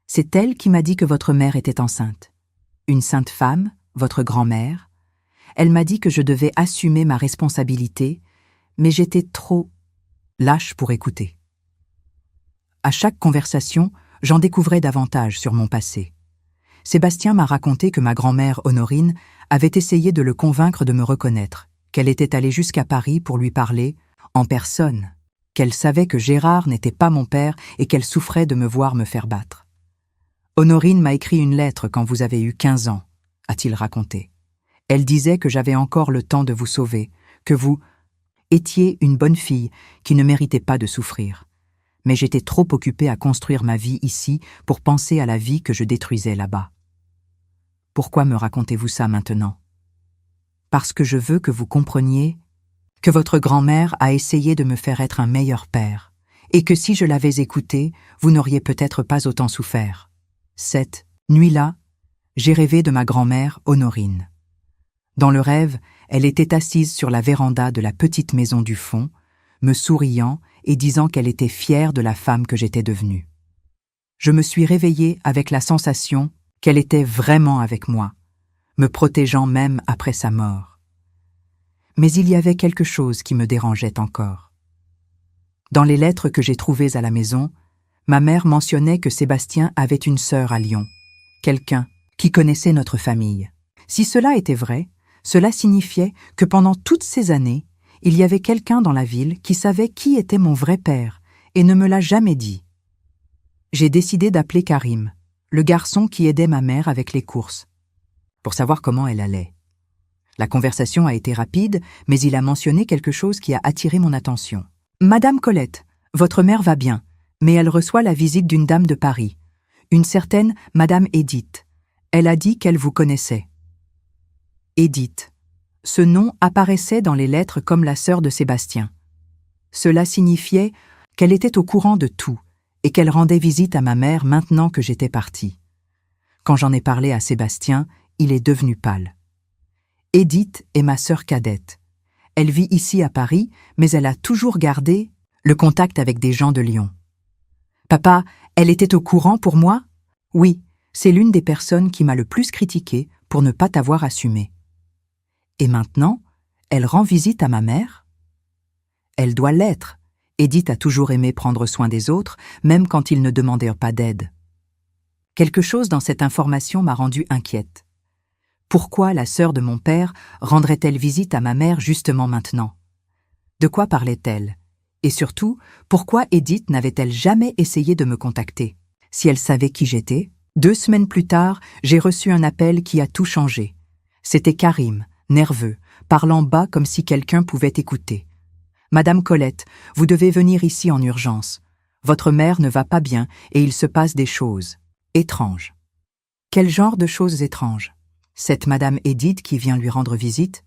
C'est elle qui m'a dit que votre mère était enceinte. Une sainte femme, votre grand-mère. Elle m'a dit que je devais assumer ma responsabilité, mais j'étais trop lâche pour écouter. À chaque conversation, j'en découvrais davantage sur mon passé. Sébastien m'a raconté que ma grand-mère Honorine avait essayé de le convaincre de me reconnaître, qu'elle était allée jusqu'à Paris pour lui parler, en personne, qu'elle savait que Gérard n'était pas mon père et qu'elle souffrait de me voir me faire battre. Honorine m'a écrit une lettre quand vous avez eu 15 ans, a-t-il raconté. Elle disait que j'avais encore le temps de vous sauver, que vous étiez une bonne fille qui ne méritait pas de souffrir. Mais j'étais trop occupée à construire ma vie ici pour penser à la vie que je détruisais là-bas. Pourquoi me racontez-vous ça maintenant? Parce que je veux que vous compreniez que votre grand-mère a essayé de me faire être un meilleur père, et que si je l'avais écouté, vous n'auriez peut-être pas autant souffert. Cette nuit-là, j'ai rêvé de ma grand-mère Honorine. Dans le rêve, elle était assise sur la véranda de la petite maison du fond, me souriant et disant qu'elle était fière de la femme que j'étais devenue. Je me suis réveillée avec la sensation qu'elle était vraiment avec moi, me protégeant même après sa mort. Mais il y avait quelque chose qui me dérangeait encore. Dans les lettres que j'ai trouvées à la maison, ma mère mentionnait que Sébastien avait une sœur à Lyon, quelqu'un qui connaissait notre famille. Si cela était vrai, cela signifiait que pendant toutes ces années, il y avait quelqu'un dans la ville qui savait qui était mon vrai père et ne me l'a jamais dit. J'ai décidé d'appeler Karim, le garçon qui aidait ma mère avec les courses, pour savoir comment elle allait. La conversation a été rapide, mais il a mentionné quelque chose qui a attiré mon attention. « Madame Colette, votre mère va bien, mais elle reçoit la visite d'une dame de Paris, une certaine Madame Edith. Elle a dit qu'elle vous connaissait. » Edith. Ce nom apparaissait dans les lettres comme la sœur de Sébastien. Cela signifiait qu'elle était au courant de tout et qu'elle rendait visite à ma mère maintenant que j'étais partie. Quand j'en ai parlé à Sébastien, il est devenu pâle. Edith est ma sœur cadette. Elle vit ici à Paris, mais elle a toujours gardé le contact avec des gens de Lyon. « Papa, elle était au courant pour moi ? » ?»« Oui, c'est l'une des personnes qui m'a le plus critiqué pour ne pas t'avoir assumé. » »« Et maintenant, elle rend visite à ma mère ? » ?»« Elle doit l'être. Edith a toujours aimé prendre soin des autres, même quand ils ne demandaient pas d'aide. » Quelque chose dans cette information m'a rendue inquiète. Pourquoi la sœur de mon père rendrait-elle visite à ma mère justement maintenant? De quoi parlait-elle? Et surtout, pourquoi Edith n'avait-elle jamais essayé de me contacter? Si elle savait qui j'étais? 2 semaines plus tard, j'ai reçu un appel qui a tout changé. C'était Karim, nerveux, parlant bas comme si quelqu'un pouvait écouter. « Madame Colette, vous devez venir ici en urgence. Votre mère ne va pas bien et il se passe des choses étranges. » Quel genre de choses étranges? Cette Madame Edith qui vient lui rendre visite?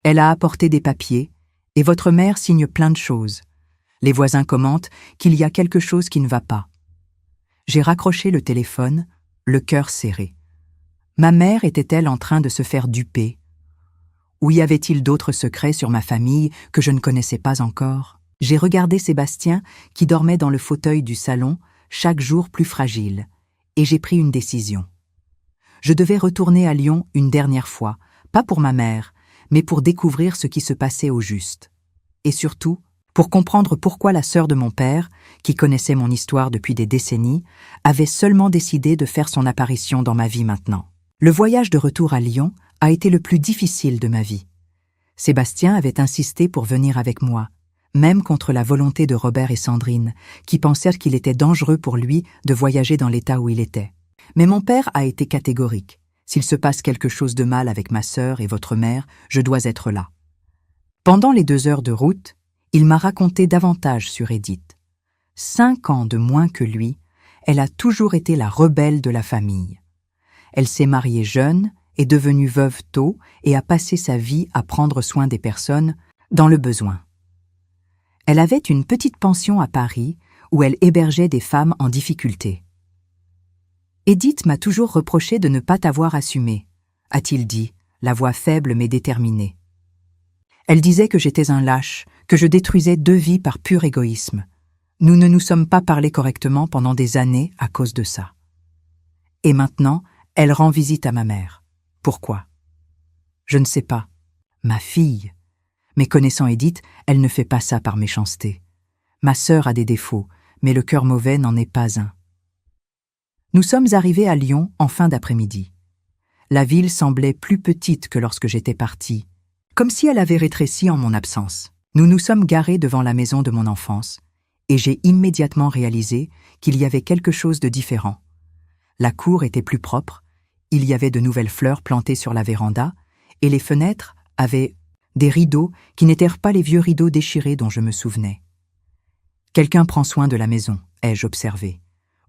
Elle a apporté des papiers et votre mère signe plein de choses. Les voisins commentent qu'il y a quelque chose qui ne va pas. J'ai raccroché le téléphone, le cœur serré. Ma mère était-elle en train de se faire duper? Ou y avait-il d'autres secrets sur ma famille que je ne connaissais pas encore? J'ai regardé Sébastien qui dormait dans le fauteuil du salon, chaque jour plus fragile, et j'ai pris une décision. Je devais retourner à Lyon une dernière fois, pas pour ma mère, mais pour découvrir ce qui se passait au juste. Et surtout, pour comprendre pourquoi la sœur de mon père, qui connaissait mon histoire depuis des décennies, avait seulement décidé de faire son apparition dans ma vie maintenant. Le voyage de retour à Lyon a été le plus difficile de ma vie. Sébastien avait insisté pour venir avec moi, même contre la volonté de Robert et Sandrine, qui pensèrent qu'il était dangereux pour lui de voyager dans l'état où il était. Mais mon père a été catégorique. S'il se passe quelque chose de mal avec ma sœur et votre mère, je dois être là. Pendant les 2 heures de route, il m'a raconté davantage sur Edith. 5 ans de moins que lui, elle a toujours été la rebelle de la famille. Elle s'est mariée jeune, est devenue veuve tôt et a passé sa vie à prendre soin des personnes dans le besoin. Elle avait une petite pension à Paris où elle hébergeait des femmes en difficulté. Edith m'a toujours reproché de ne pas t'avoir assumé, a-t-il dit, la voix faible mais déterminée. Elle disait que j'étais un lâche, que je détruisais 2 vies par pur égoïsme. Nous ne nous sommes pas parlé correctement pendant des années à cause de ça. Et maintenant, elle rend visite à ma mère. Pourquoi? Je ne sais pas. Ma fille. Mais connaissant Edith, elle ne fait pas ça par méchanceté. Ma sœur a des défauts, mais le cœur mauvais n'en est pas un. Nous sommes arrivés à Lyon en fin d'après-midi. La ville semblait plus petite que lorsque j'étais partie, comme si elle avait rétréci en mon absence. Nous nous sommes garés devant la maison de mon enfance, et j'ai immédiatement réalisé qu'il y avait quelque chose de différent. La cour était plus propre, il y avait de nouvelles fleurs plantées sur la véranda, et les fenêtres avaient des rideaux qui n'étaient pas les vieux rideaux déchirés dont je me souvenais. « Quelqu'un prend soin de la maison, ai-je observé.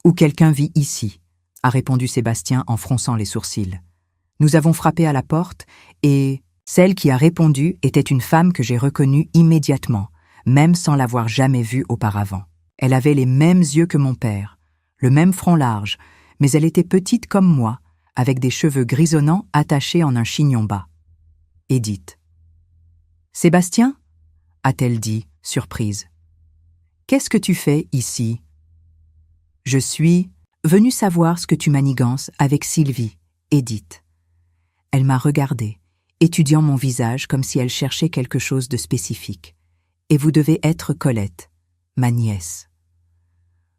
Ou quelqu'un vit ici, a répondu Sébastien en fronçant les sourcils. Nous avons frappé à la porte et celle qui a répondu était une femme que j'ai reconnue immédiatement, même sans l'avoir jamais vue auparavant. Elle avait les mêmes yeux que mon père, le même front large, mais elle était petite comme moi, avec des cheveux grisonnants attachés en un chignon bas. Édith. « Sébastien » a-t-elle dit, surprise. « Qu'est-ce que tu fais ici ?»« Je suis venue savoir ce que tu manigances avec Sylvie, Édith. » Elle m'a regardée, étudiant mon visage comme si elle cherchait quelque chose de spécifique. « Et vous devez être Colette, ma nièce. »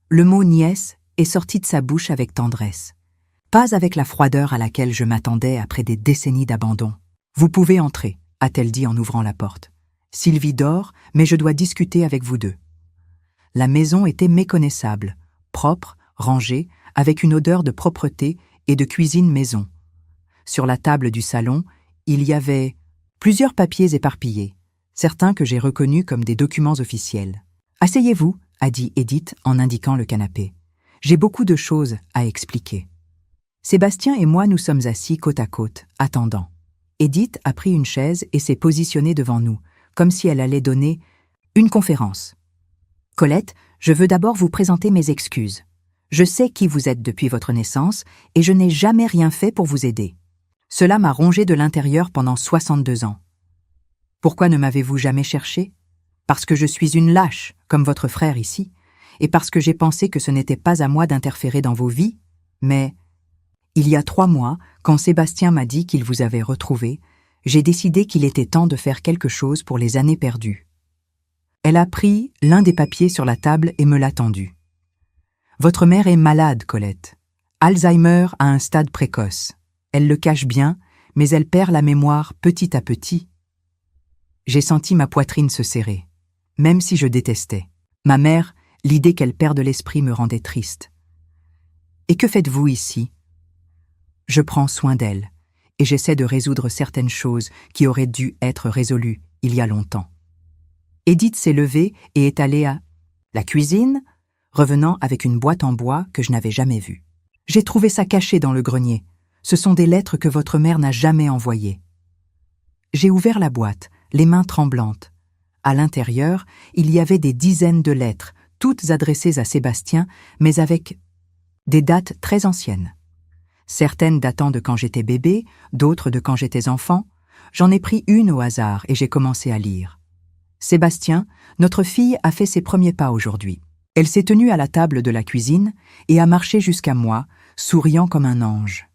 Le mot « nièce » est sorti de sa bouche avec tendresse. Pas avec la froideur à laquelle je m'attendais après des décennies d'abandon. « Vous pouvez entrer, » a-t-elle dit en ouvrant la porte. « Sylvie dort, mais je dois discuter avec vous deux. » La maison était méconnaissable, propre, rangée, avec une odeur de propreté et de cuisine maison. Sur la table du salon, il y avait plusieurs papiers éparpillés, certains que j'ai reconnus comme des documents officiels. « Asseyez-vous, » a dit Édith en indiquant le canapé. « J'ai beaucoup de choses à expliquer. » Sébastien et moi nous sommes assis côte à côte, attendant. Édith a pris une chaise et s'est positionnée devant nous, comme si elle allait donner une conférence. « Colette, je veux d'abord vous présenter mes excuses. Je sais qui vous êtes depuis votre naissance et je n'ai jamais rien fait pour vous aider. Cela m'a rongé de l'intérieur pendant 62 ans. Pourquoi ne m'avez-vous jamais cherché? Parce que je suis une lâche, comme votre frère ici, et parce que j'ai pensé que ce n'était pas à moi d'interférer dans vos vies, mais il y a 3 mois, quand Sébastien m'a dit qu'il vous avait retrouvé, j'ai décidé qu'il était temps de faire quelque chose pour les années perdues. » Elle a pris l'un des papiers sur la table et me l'a tendu. « Votre mère est malade, Colette. Alzheimer à un stade précoce. Elle le cache bien, mais elle perd la mémoire petit à petit. » J'ai senti ma poitrine se serrer, même si je détestais. Ma mère, l'idée qu'elle perde l'esprit me rendait triste. « Et que faites-vous ici ?» Je prends soin d'elle, et j'essaie de résoudre certaines choses qui auraient dû être résolues il y a longtemps. Édith s'est levée et est allée à la cuisine, revenant avec une boîte en bois que je n'avais jamais vue. J'ai trouvé ça caché dans le grenier. Ce sont des lettres que votre mère n'a jamais envoyées. J'ai ouvert la boîte, les mains tremblantes. À l'intérieur, il y avait des dizaines de lettres, toutes adressées à Sébastien, mais avec des dates très anciennes. Certaines datant de quand j'étais bébé, d'autres de quand j'étais enfant. J'en ai pris une au hasard et j'ai commencé à lire. Sébastien, notre fille a fait ses premiers pas aujourd'hui. Elle s'est tenue à la table de la cuisine et a marché jusqu'à moi, souriant comme un ange.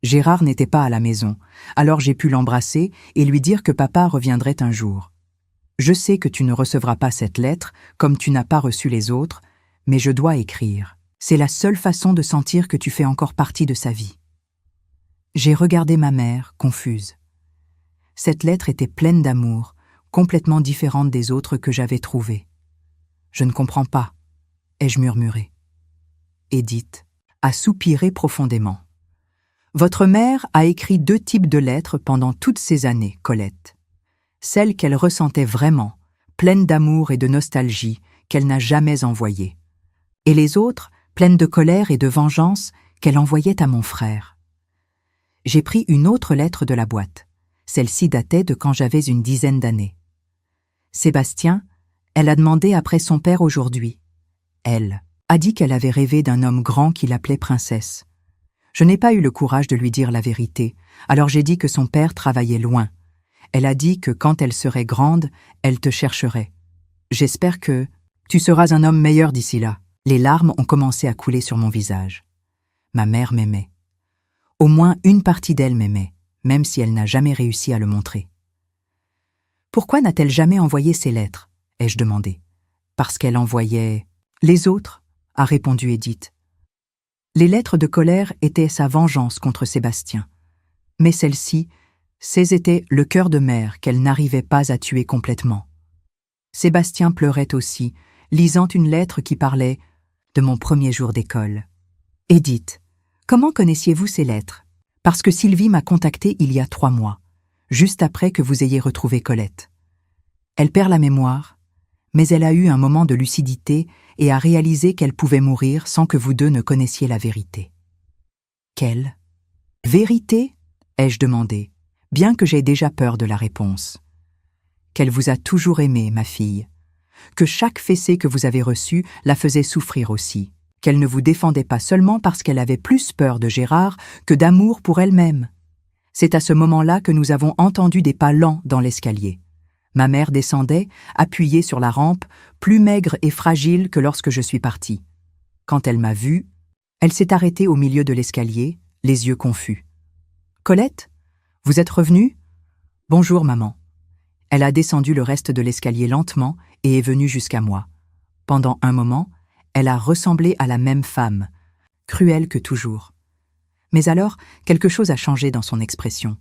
Gérard n'était pas à la maison, alors j'ai pu l'embrasser et lui dire que papa reviendrait un jour. Je sais que tu ne recevras pas cette lettre, comme tu n'as pas reçu les autres, mais je dois écrire. C'est la seule façon de sentir que tu fais encore partie de sa vie. J'ai regardé ma mère, confuse. Cette lettre était pleine d'amour, complètement différente des autres que j'avais trouvées. Je ne comprends pas, ai-je murmuré. Édith a soupiré profondément. Votre mère a écrit 2 types de lettres pendant toutes ces années, Colette. Celle qu'elle ressentait vraiment, pleine d'amour et de nostalgie, qu'elle n'a jamais envoyée. Et les autres, pleines de colère et de vengeance, qu'elle envoyait à mon frère. J'ai pris une autre lettre de la boîte. Celle-ci datait de quand j'avais une dizaine d'années. Sébastien, elle a demandé après son père aujourd'hui. Elle a dit qu'elle avait rêvé d'un homme grand qui l'appelait princesse. Je n'ai pas eu le courage de lui dire la vérité, alors j'ai dit que son père travaillait loin. Elle a dit que quand elle serait grande, elle te chercherait. J'espère que tu seras un homme meilleur d'ici là. Les larmes ont commencé à couler sur mon visage. Ma mère m'aimait. Au moins une partie d'elle m'aimait, même si elle n'a jamais réussi à le montrer. Pourquoi n'a-t-elle jamais envoyé ces lettres ? Ai-je demandé. Parce qu'elle envoyait les autres, a répondu Édith. Les lettres de colère étaient sa vengeance contre Sébastien. Mais celle-ci, c'était le cœur de mère qu'elle n'arrivait pas à tuer complètement. Sébastien pleurait aussi, lisant une lettre qui parlait de mon premier jour d'école. Édith, comment connaissiez-vous ces lettres? Parce que Sylvie m'a contactée il y a 3 mois. juste après que vous ayez retrouvé Colette. Elle perd la mémoire, mais elle a eu un moment de lucidité et a réalisé qu'elle pouvait mourir sans que vous deux ne connaissiez la vérité. Quelle vérité ? Ai-je demandé, bien que j'aie déjà peur de la réponse. Qu'elle vous a toujours aimé, ma fille. Que chaque fessée que vous avez reçue la faisait souffrir aussi. Qu'elle ne vous défendait pas seulement parce qu'elle avait plus peur de Gérard que d'amour pour elle-même. C'est à ce moment-là que nous avons entendu des pas lents dans l'escalier. Ma mère descendait, appuyée sur la rampe, plus maigre et fragile que lorsque je suis partie. Quand elle m'a vue, elle s'est arrêtée au milieu de l'escalier, les yeux confus. « Colette, vous êtes revenue ? Bonjour, maman. » Elle a descendu le reste de l'escalier lentement et est venue jusqu'à moi. Pendant un moment, elle a ressemblé à la même femme, cruelle que toujours. Mais alors, quelque chose a changé dans son expression.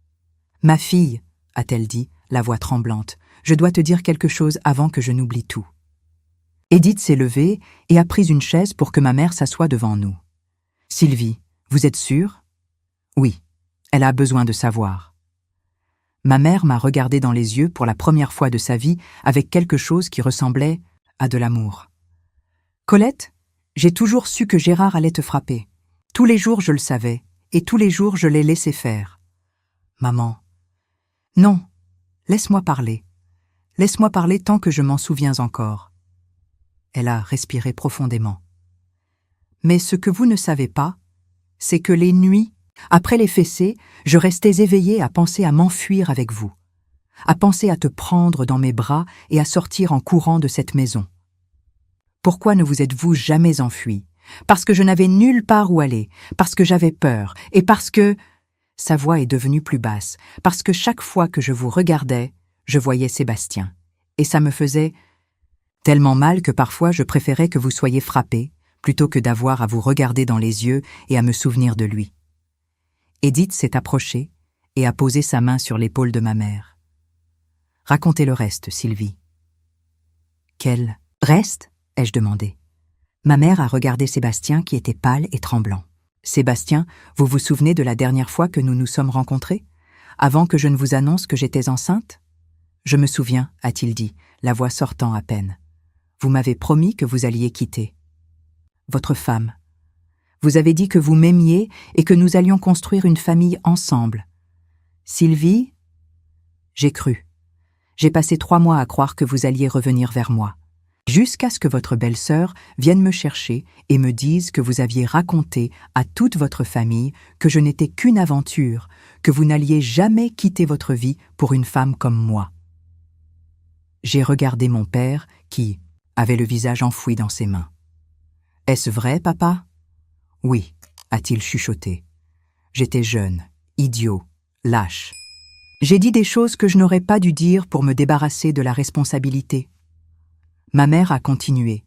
« Ma fille, » a-t-elle dit, la voix tremblante, « je dois te dire quelque chose avant que je n'oublie tout. » Edith s'est levée et a pris une chaise pour que ma mère s'assoie devant nous. « Sylvie, vous êtes sûre ? » ?»« Oui, elle a besoin de savoir. » Ma mère m'a regardé dans les yeux pour la première fois de sa vie avec quelque chose qui ressemblait à de l'amour. « Colette, j'ai toujours su que Gérard allait te frapper. Tous les jours je le savais, et tous les jours je l'ai laissé faire. »« Maman, non, laisse-moi parler. Laisse-moi parler tant que je m'en souviens encore. » Elle a respiré profondément. « Mais ce que vous ne savez pas, c'est que les nuits, après les fessées, je restais éveillée à penser à m'enfuir avec vous, à penser à te prendre dans mes bras et à sortir en courant de cette maison. Pourquoi ne vous êtes-vous jamais enfui ? Parce que je n'avais nulle part où aller, parce que j'avais peur, et parce que... » Sa voix est devenue plus basse, parce que chaque fois que je vous regardais, je voyais Sébastien. Et ça me faisait tellement mal que parfois je préférais que vous soyez frappés, plutôt que d'avoir à vous regarder dans les yeux et à me souvenir de lui. Edith s'est approchée et a posé sa main sur l'épaule de ma mère. « Racontez le reste, Sylvie. »« Quel reste ?» ai-je demandé. Ma mère a regardé Sébastien qui était pâle et tremblant. « Sébastien, vous vous souvenez de la dernière fois que nous nous sommes rencontrés, avant que je ne vous annonce que j'étais enceinte ? » ?»« Je me souviens, » a-t-il dit, la voix sortant à peine. « Vous m'avez promis que vous alliez quitter. Votre femme. Vous avez dit que vous m'aimiez et que nous allions construire une famille ensemble. Sylvie, j'ai cru. J'ai passé 3 mois à croire que vous alliez revenir vers moi, jusqu'à ce que votre belle-sœur vienne me chercher et me dise que vous aviez raconté à toute votre famille que je n'étais qu'une aventure, que vous n'alliez jamais quitter votre vie pour une femme comme moi. » J'ai regardé mon père qui avait le visage enfoui dans ses mains. « Est-ce vrai, papa ? » ?»« Oui, » a-t-il chuchoté. « J'étais jeune, idiot, lâche. J'ai dit des choses que je n'aurais pas dû dire pour me débarrasser de la responsabilité. » Ma mère a continué,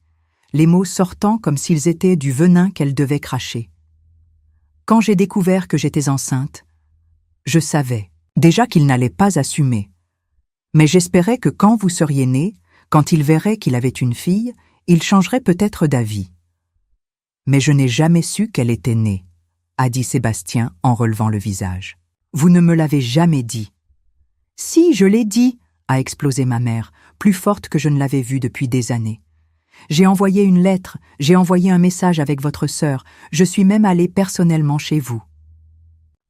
les mots sortant comme s'ils étaient du venin qu'elle devait cracher. « Quand j'ai découvert que j'étais enceinte, je savais déjà qu'il n'allait pas assumer. Mais j'espérais que quand vous seriez né, quand il verrait qu'il avait une fille, il changerait peut-être d'avis. Mais je n'ai jamais su qu'elle était née, » a dit Sébastien en relevant le visage. « Vous ne me l'avez jamais dit. »« Si, je l'ai dit, » a explosé ma mère, plus forte que je ne l'avais vue depuis des années. « J'ai envoyé une lettre, j'ai envoyé un message avec votre sœur, je suis même allée personnellement chez vous. »«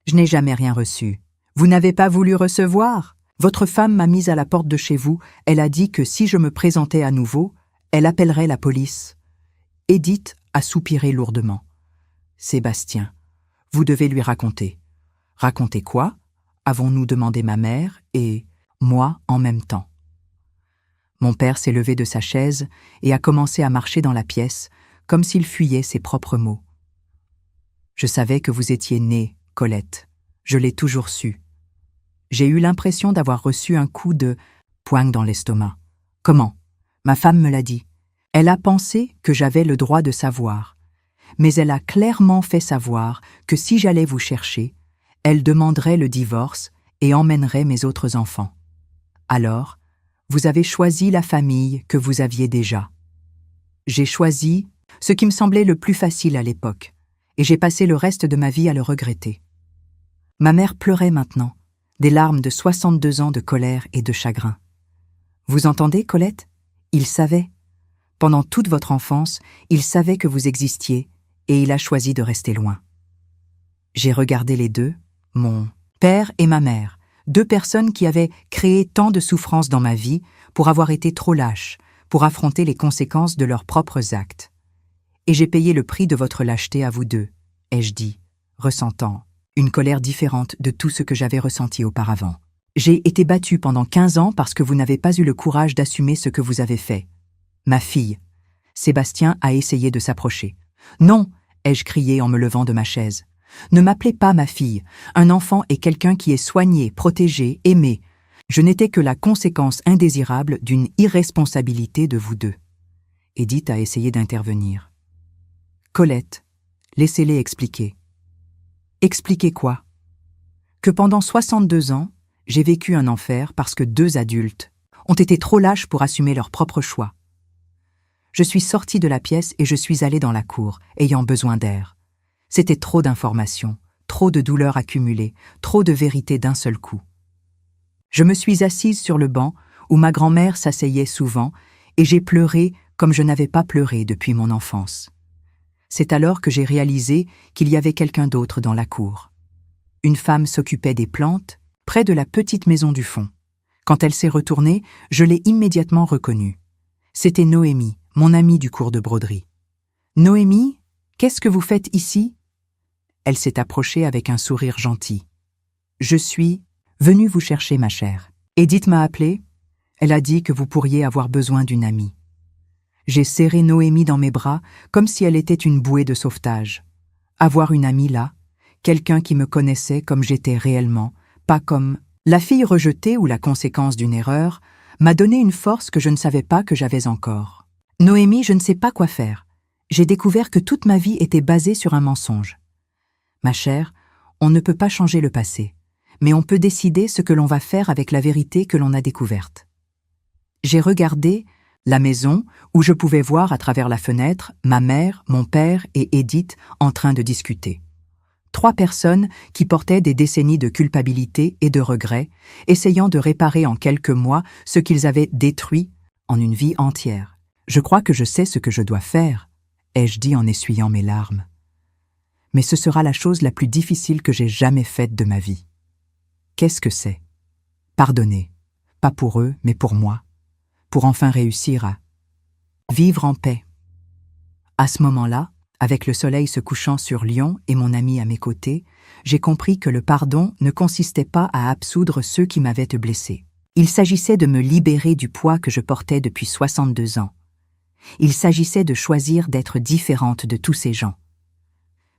Je n'ai jamais rien reçu. Vous n'avez pas voulu recevoir ? Votre femme m'a mise à la porte de chez vous, elle a dit que si je me présentais à nouveau, elle appellerait la police. » Edith a soupiré lourdement. « Sébastien, vous devez lui raconter. »« Raconter quoi ?» avons-nous demandé ma mère et moi en même temps. Mon père s'est levé de sa chaise et a commencé à marcher dans la pièce, comme s'il fuyait ses propres mots. « Je savais que vous étiez née, Colette. Je l'ai toujours su. J'ai eu l'impression d'avoir reçu un coup de poing dans l'estomac. Comment ? Ma femme me l'a dit. Elle a pensé que j'avais le droit de savoir. Mais elle a clairement fait savoir que si j'allais vous chercher, elle demanderait le divorce et emmènerait mes autres enfants. Alors, vous avez choisi la famille que vous aviez déjà. J'ai choisi ce qui me semblait le plus facile à l'époque, et j'ai passé le reste de ma vie à le regretter. Ma mère pleurait maintenant, des larmes de 62 ans de colère et de chagrin. Vous entendez, Colette? Il savait. Pendant toute votre enfance, il savait que vous existiez et il a choisi de rester loin. J'ai regardé les deux, mon père et ma mère, deux personnes qui avaient créé tant de souffrances dans ma vie pour avoir été trop lâches, pour affronter les conséquences de leurs propres actes. Et j'ai payé le prix de votre lâcheté à vous deux, ai-je dit, ressentant une colère différente de tout ce que j'avais ressenti auparavant. J'ai été battue pendant 15 ans parce que vous n'avez pas eu le courage d'assumer ce que vous avez fait. Ma fille. Sébastien a essayé de s'approcher. Non, ai-je crié en me levant de ma chaise. Ne m'appelez pas ma fille. Un enfant est quelqu'un qui est soigné, protégé, aimé. Je n'étais que la conséquence indésirable d'une irresponsabilité de vous deux. Edith a essayé d'intervenir. Colette, laissez-les expliquer. Expliquer quoi? Que pendant 62 ans, j'ai vécu un enfer parce que deux adultes ont été trop lâches pour assumer leurs propres choix. Je suis sortie de la pièce et je suis allée dans la cour, ayant besoin d'air. C'était trop d'informations, trop de douleurs accumulées, trop de vérité d'un seul coup. Je me suis assise sur le banc où ma grand-mère s'asseyait souvent et j'ai pleuré comme je n'avais pas pleuré depuis mon enfance. C'est alors que j'ai réalisé qu'il y avait quelqu'un d'autre dans la cour. Une femme s'occupait des plantes, près de la petite maison du fond. Quand elle s'est retournée, je l'ai immédiatement reconnue. C'était Noémie, mon amie du cours de broderie. « Noémie, qu'est-ce que vous faites ici ?» Elle s'est approchée avec un sourire gentil. « Je suis venue vous chercher, ma chère. Edith m'a appelée. Elle a dit que vous pourriez avoir besoin d'une amie. » J'ai serré Noémie dans mes bras comme si elle était une bouée de sauvetage. Avoir une amie là, quelqu'un qui me connaissait comme j'étais réellement, pas comme la fille rejetée ou la conséquence d'une erreur, m'a donné une force que je ne savais pas que j'avais encore. Noémie, je ne sais pas quoi faire. J'ai découvert que toute ma vie était basée sur un mensonge. Ma chère, on ne peut pas changer le passé, mais on peut décider ce que l'on va faire avec la vérité que l'on a découverte. J'ai regardé la maison où je pouvais voir à travers la fenêtre ma mère, mon père et Edith en train de discuter. 3 personnes qui portaient des décennies de culpabilité et de regrets, essayant de réparer en quelques mois ce qu'ils avaient détruit en une vie entière. Je crois que je sais ce que je dois faire, ai-je dit en essuyant mes larmes. Mais ce sera la chose la plus difficile que j'ai jamais faite de ma vie. Qu'est-ce que c'est? Pardonner, pas pour eux, mais pour moi, pour enfin réussir à vivre en paix. À ce moment-là, avec le soleil se couchant sur Lyon et mon ami à mes côtés, j'ai compris que le pardon ne consistait pas à absoudre ceux qui m'avaient blessé. Il s'agissait de me libérer du poids que je portais depuis 62 ans. Il s'agissait de choisir d'être différente de tous ces gens.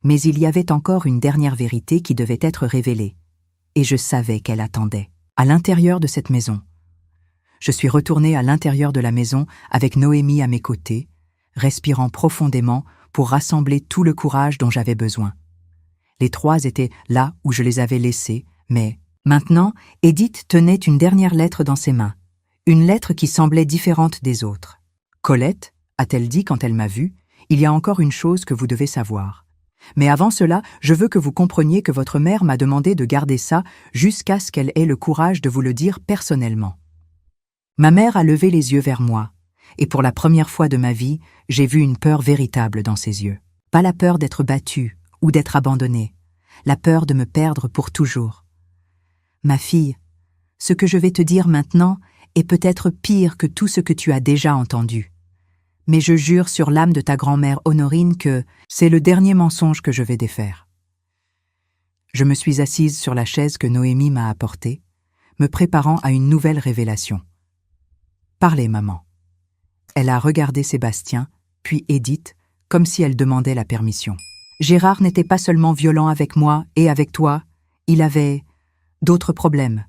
Mais il y avait encore une dernière vérité qui devait être révélée, et je savais qu'elle attendait, à l'intérieur de cette maison. Je suis retournée à l'intérieur de la maison avec Noémie à mes côtés, respirant profondément pour rassembler tout le courage dont j'avais besoin. Les 3 étaient là où je les avais laissés, mais maintenant, Edith tenait une dernière lettre dans ses mains, une lettre qui semblait différente des autres. « Colette, a-t-elle dit quand elle m'a vue, il y a encore une chose que vous devez savoir. Mais avant cela, je veux que vous compreniez que votre mère m'a demandé de garder ça jusqu'à ce qu'elle ait le courage de vous le dire personnellement. » Ma mère a levé les yeux vers moi, et pour la première fois de ma vie, j'ai vu une peur véritable dans ses yeux. Pas la peur d'être battue ou d'être abandonnée, la peur de me perdre pour toujours. Ma fille, ce que je vais te dire maintenant est peut-être pire que tout ce que tu as déjà entendu. Mais je jure sur l'âme de ta grand-mère Honorine que c'est le dernier mensonge que je vais défaire. Je me suis assise sur la chaise que Noémie m'a apportée, me préparant à une nouvelle révélation. Parlez, maman. Elle a regardé Sébastien, puis Edith, comme si elle demandait la permission. Gérard n'était pas seulement violent avec moi et avec toi, il avait d'autres problèmes.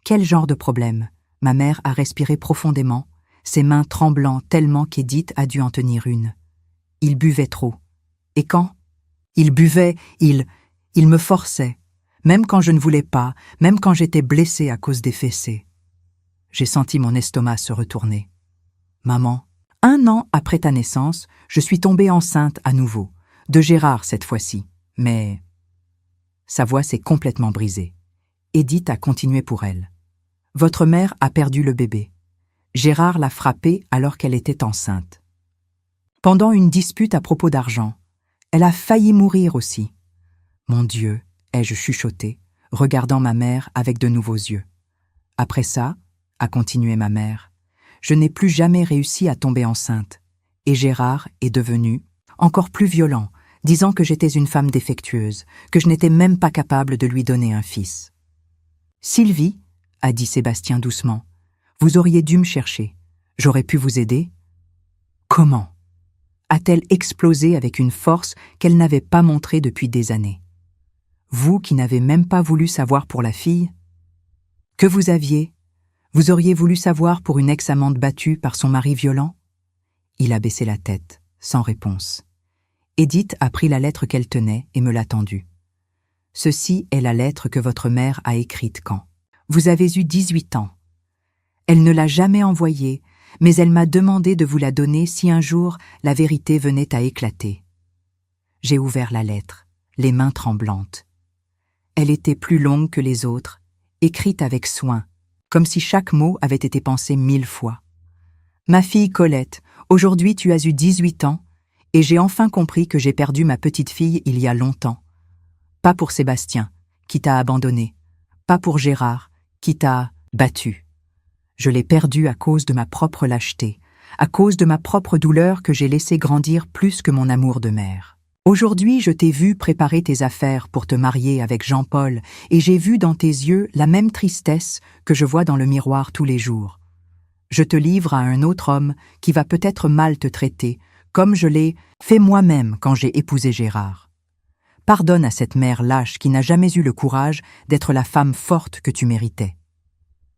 Quel genre de problème? Ma mère a respiré profondément, ses mains tremblant tellement qu'Edith a dû en tenir une. Il buvait trop. Et quand? Il buvait, il me forçait, même quand je ne voulais pas, même quand j'étais blessée à cause des fessées. J'ai senti mon estomac se retourner. Maman, 1 an après ta naissance, je suis tombée enceinte à nouveau, de Gérard cette fois-ci, mais sa voix s'est complètement brisée. Edith a continué pour elle. Votre mère a perdu le bébé. Gérard l'a frappée alors qu'elle était enceinte. Pendant une dispute à propos d'argent, elle a failli mourir aussi. Mon Dieu, ai-je chuchoté, regardant ma mère avec de nouveaux yeux. Après ça, a continué ma mère, je n'ai plus jamais réussi à tomber enceinte. Et Gérard est devenu encore plus violent, disant que j'étais une femme défectueuse, que je n'étais même pas capable de lui donner un fils. Sylvie, a dit Sébastien doucement, vous auriez dû me chercher. J'aurais pu vous aider. Comment? A-t-elle explosé avec une force qu'elle n'avait pas montrée depuis des années. Vous qui n'avez même pas voulu savoir pour la fille? Que vous aviez? Vous auriez voulu savoir pour une ex-amante battue par son mari violent? Il a baissé la tête, sans réponse. Edith a pris la lettre qu'elle tenait et me l'a tendue. Ceci est la lettre que votre mère a écrite quand vous avez eu 18 ans. Elle ne l'a jamais envoyée, mais elle m'a demandé de vous la donner si un jour la vérité venait à éclater. J'ai ouvert la lettre, les mains tremblantes. Elle était plus longue que les autres, écrite avec soin, comme si chaque mot avait été pensé 1000 fois. Ma fille Colette, aujourd'hui tu as eu 18 ans, et j'ai enfin compris que j'ai perdu ma petite fille il y a longtemps. Pas pour Sébastien, qui t'a abandonné, pas pour Gérard, qui t'a battu. Je l'ai perdue à cause de ma propre lâcheté, à cause de ma propre douleur que j'ai laissé grandir plus que mon amour de mère. Aujourd'hui, je t'ai vu préparer tes affaires pour te marier avec Jean-Paul, et j'ai vu dans tes yeux la même tristesse que je vois dans le miroir tous les jours. Je te livre à un autre homme qui va peut-être mal te traiter, comme je l'ai fait moi-même quand j'ai épousé Gérard. Pardonne à cette mère lâche qui n'a jamais eu le courage d'être la femme forte que tu méritais.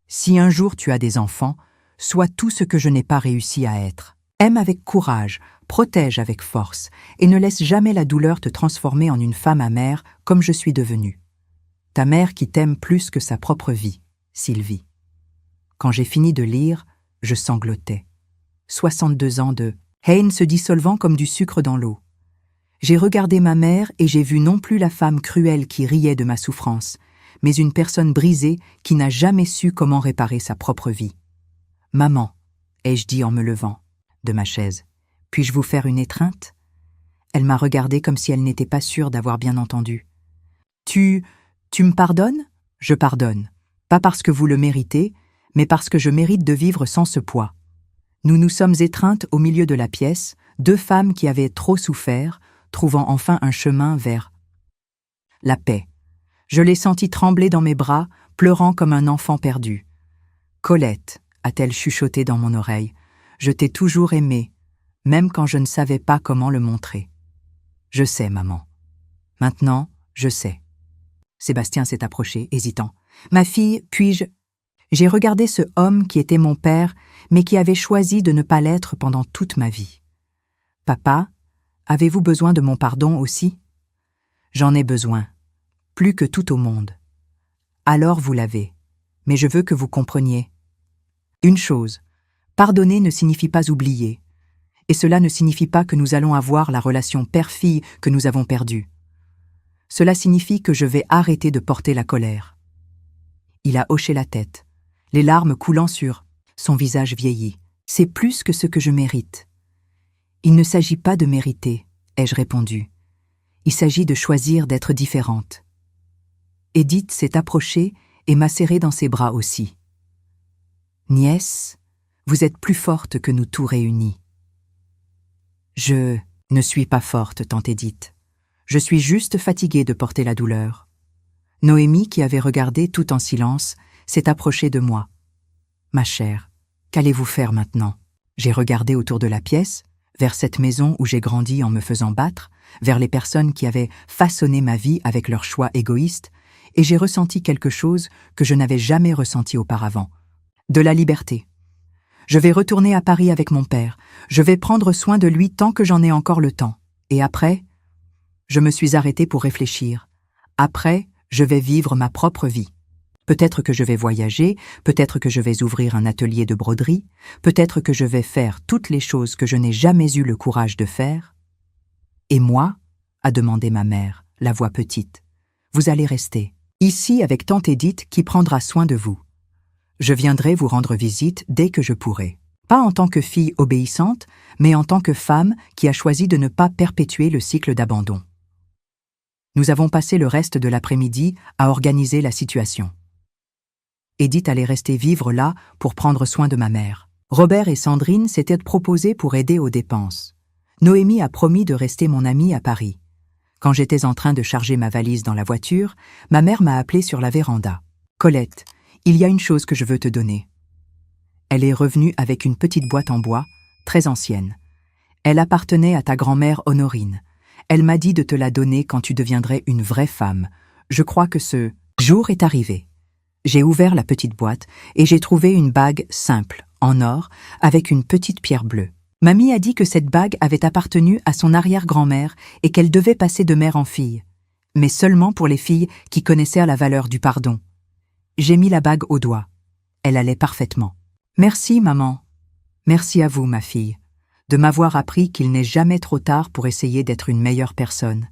Si un jour tu as des enfants, sois tout ce que je n'ai pas réussi à être. Aime avec courage, protège avec force, et ne laisse jamais la douleur te transformer en une femme amère comme je suis devenue. Ta mère qui t'aime plus que sa propre vie, Sylvie. Quand j'ai fini de lire, je sanglotais. 62 ans de haine se dissolvant comme du sucre dans l'eau. J'ai regardé ma mère et j'ai vu non plus la femme cruelle qui riait de ma souffrance, mais une personne brisée qui n'a jamais su comment réparer sa propre vie. « Maman », ai-je dit en me levant de ma chaise, « puis-je vous faire une étreinte ?» Elle m'a regardée comme si elle n'était pas sûre d'avoir bien entendu. « Tu me pardonnes ?» « Je pardonne. Pas parce que vous le méritez, mais parce que je mérite de vivre sans ce poids. » Nous nous sommes étreintes au milieu de la pièce, deux femmes qui avaient trop souffert, trouvant enfin un chemin vers la paix. Je l'ai sentie trembler dans mes bras, pleurant comme un enfant perdu. « Colette », a-t-elle chuchoté dans mon oreille, « je t'ai toujours aimée, même quand je ne savais pas comment le montrer. »« Je sais, maman. Maintenant, je sais. » Sébastien s'est approché, hésitant. « Ma fille, puis-je… » J'ai regardé ce homme qui était mon père, mais qui avait choisi de ne pas l'être pendant toute ma vie. « Papa, avez-vous besoin de mon pardon aussi ?»« J'en ai besoin, plus que tout au monde. »« Alors vous l'avez, mais je veux que vous compreniez. Une chose, pardonner ne signifie pas oublier, et cela ne signifie pas que nous allons avoir la relation père-fille que nous avons perdue. Cela signifie que je vais arrêter de porter la colère. » Il a hoché la tête, les larmes coulant sur son visage vieilli. « C'est plus que ce que je mérite. »« Il ne s'agit pas de mériter, » ai-je répondu. « Il s'agit de choisir d'être différente. » Edith s'est approchée et m'a serrée dans ses bras aussi. « Nièce, vous êtes plus forte que nous tous réunis. »« Je ne suis pas forte, tante Edith. Je suis juste fatiguée de porter la douleur. » Noémie, qui avait regardé tout en silence, s'est approchée de moi. « Ma chère, qu'allez-vous faire maintenant ?» J'ai regardé autour de la pièce, vers cette maison où j'ai grandi en me faisant battre, vers les personnes qui avaient façonné ma vie avec leurs choix égoïstes, et j'ai ressenti quelque chose que je n'avais jamais ressenti auparavant. De la liberté. Je vais retourner à Paris avec mon père. Je vais prendre soin de lui tant que j'en ai encore le temps. Et après, je me suis arrêtée pour réfléchir. Après, je vais vivre ma propre vie. Peut-être que je vais voyager, peut-être que je vais ouvrir un atelier de broderie, peut-être que je vais faire toutes les choses que je n'ai jamais eu le courage de faire. « Et moi ?» a demandé ma mère, la voix petite. « Vous allez rester. Ici avec tante Edith qui prendra soin de vous. Je viendrai vous rendre visite dès que je pourrai. Pas en tant que fille obéissante, mais en tant que femme qui a choisi de ne pas perpétuer le cycle d'abandon. Nous avons passé le reste de l'après-midi à organiser la situation. Edith allait rester vivre là pour prendre soin de ma mère. Robert et Sandrine s'étaient proposés pour aider aux dépenses. Noémie a promis de rester mon amie à Paris. Quand j'étais en train de charger ma valise dans la voiture, ma mère m'a appelée sur la véranda. « Colette, il y a une chose que je veux te donner. » Elle est revenue avec une petite boîte en bois, très ancienne. Elle appartenait à ta grand-mère Honorine. Elle m'a dit de te la donner quand tu deviendrais une vraie femme. Je crois que ce jour est arrivé. J'ai ouvert la petite boîte et j'ai trouvé une bague simple, en or, avec une petite pierre bleue. Mamie a dit que cette bague avait appartenu à son arrière-grand-mère et qu'elle devait passer de mère en fille, mais seulement pour les filles qui connaissaient la valeur du pardon. J'ai mis la bague au doigt. Elle allait parfaitement. Merci, maman. Merci à vous, ma fille, de m'avoir appris qu'il n'est jamais trop tard pour essayer d'être une meilleure personne.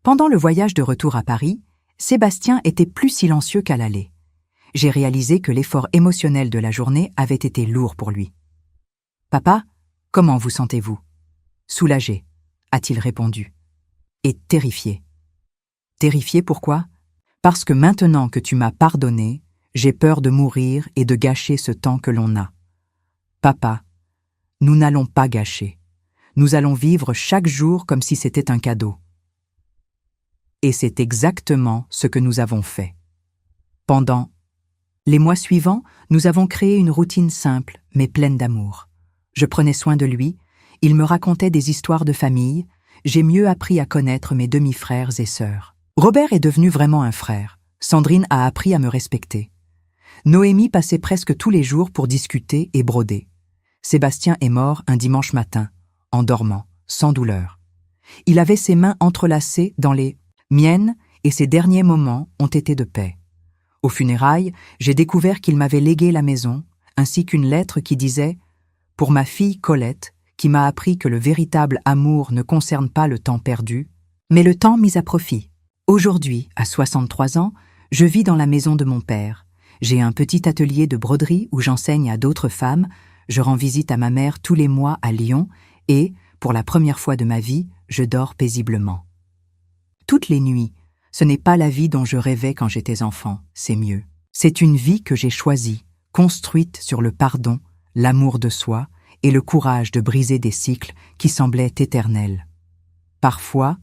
Pendant le voyage de retour à Paris, Sébastien était plus silencieux qu'à l'aller. J'ai réalisé que l'effort émotionnel de la journée avait été lourd pour lui. « Papa, comment vous sentez-vous » ? « Soulagé, a-t-il répondu. Et terrifié. Terrifié pourquoi ? Parce que maintenant que tu m'as pardonné, j'ai peur de mourir et de gâcher ce temps que l'on a. Papa, nous n'allons pas gâcher. Nous allons vivre chaque jour comme si c'était un cadeau. Et c'est exactement ce que nous avons fait. Pendant les mois suivants, nous avons créé une routine simple, mais pleine d'amour. Je prenais soin de lui, il me racontait des histoires de famille, j'ai mieux appris à connaître mes demi-frères et sœurs. Robert est devenu vraiment un frère. Sandrine a appris à me respecter. Noémie passait presque tous les jours pour discuter et broder. Sébastien est mort un dimanche matin, en dormant, sans douleur. Il avait ses mains entrelacées dans les miennes et ses derniers moments ont été de paix. Aux funérailles, j'ai découvert qu'il m'avait légué la maison, ainsi qu'une lettre qui disait « Pour ma fille Colette, qui m'a appris que le véritable amour ne concerne pas le temps perdu, mais le temps mis à profit. Aujourd'hui, à 63 ans, je vis dans la maison de mon père. J'ai un petit atelier de broderie où j'enseigne à d'autres femmes, je rends visite à ma mère tous les mois à Lyon et, pour la première fois de ma vie, je dors paisiblement. Toutes les nuits, ce n'est pas la vie dont je rêvais quand j'étais enfant, c'est mieux. C'est une vie que j'ai choisie, construite sur le pardon, l'amour de soi et le courage de briser des cycles qui semblaient éternels. Parfois,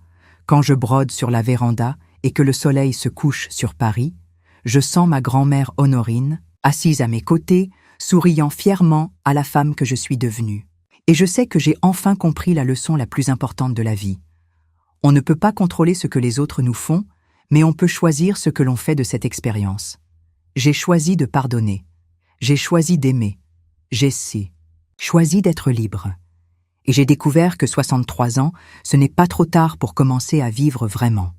quand je brode sur la véranda et que le soleil se couche sur Paris, je sens ma grand-mère Honorine, assise à mes côtés, souriant fièrement à la femme que je suis devenue. Et je sais que j'ai enfin compris la leçon la plus importante de la vie. On ne peut pas contrôler ce que les autres nous font, mais on peut choisir ce que l'on fait de cette expérience. J'ai choisi de pardonner. J'ai choisi d'aimer. J'ai choisi d'être libre. Et j'ai découvert que 63 ans, ce n'est pas trop tard pour commencer à vivre vraiment.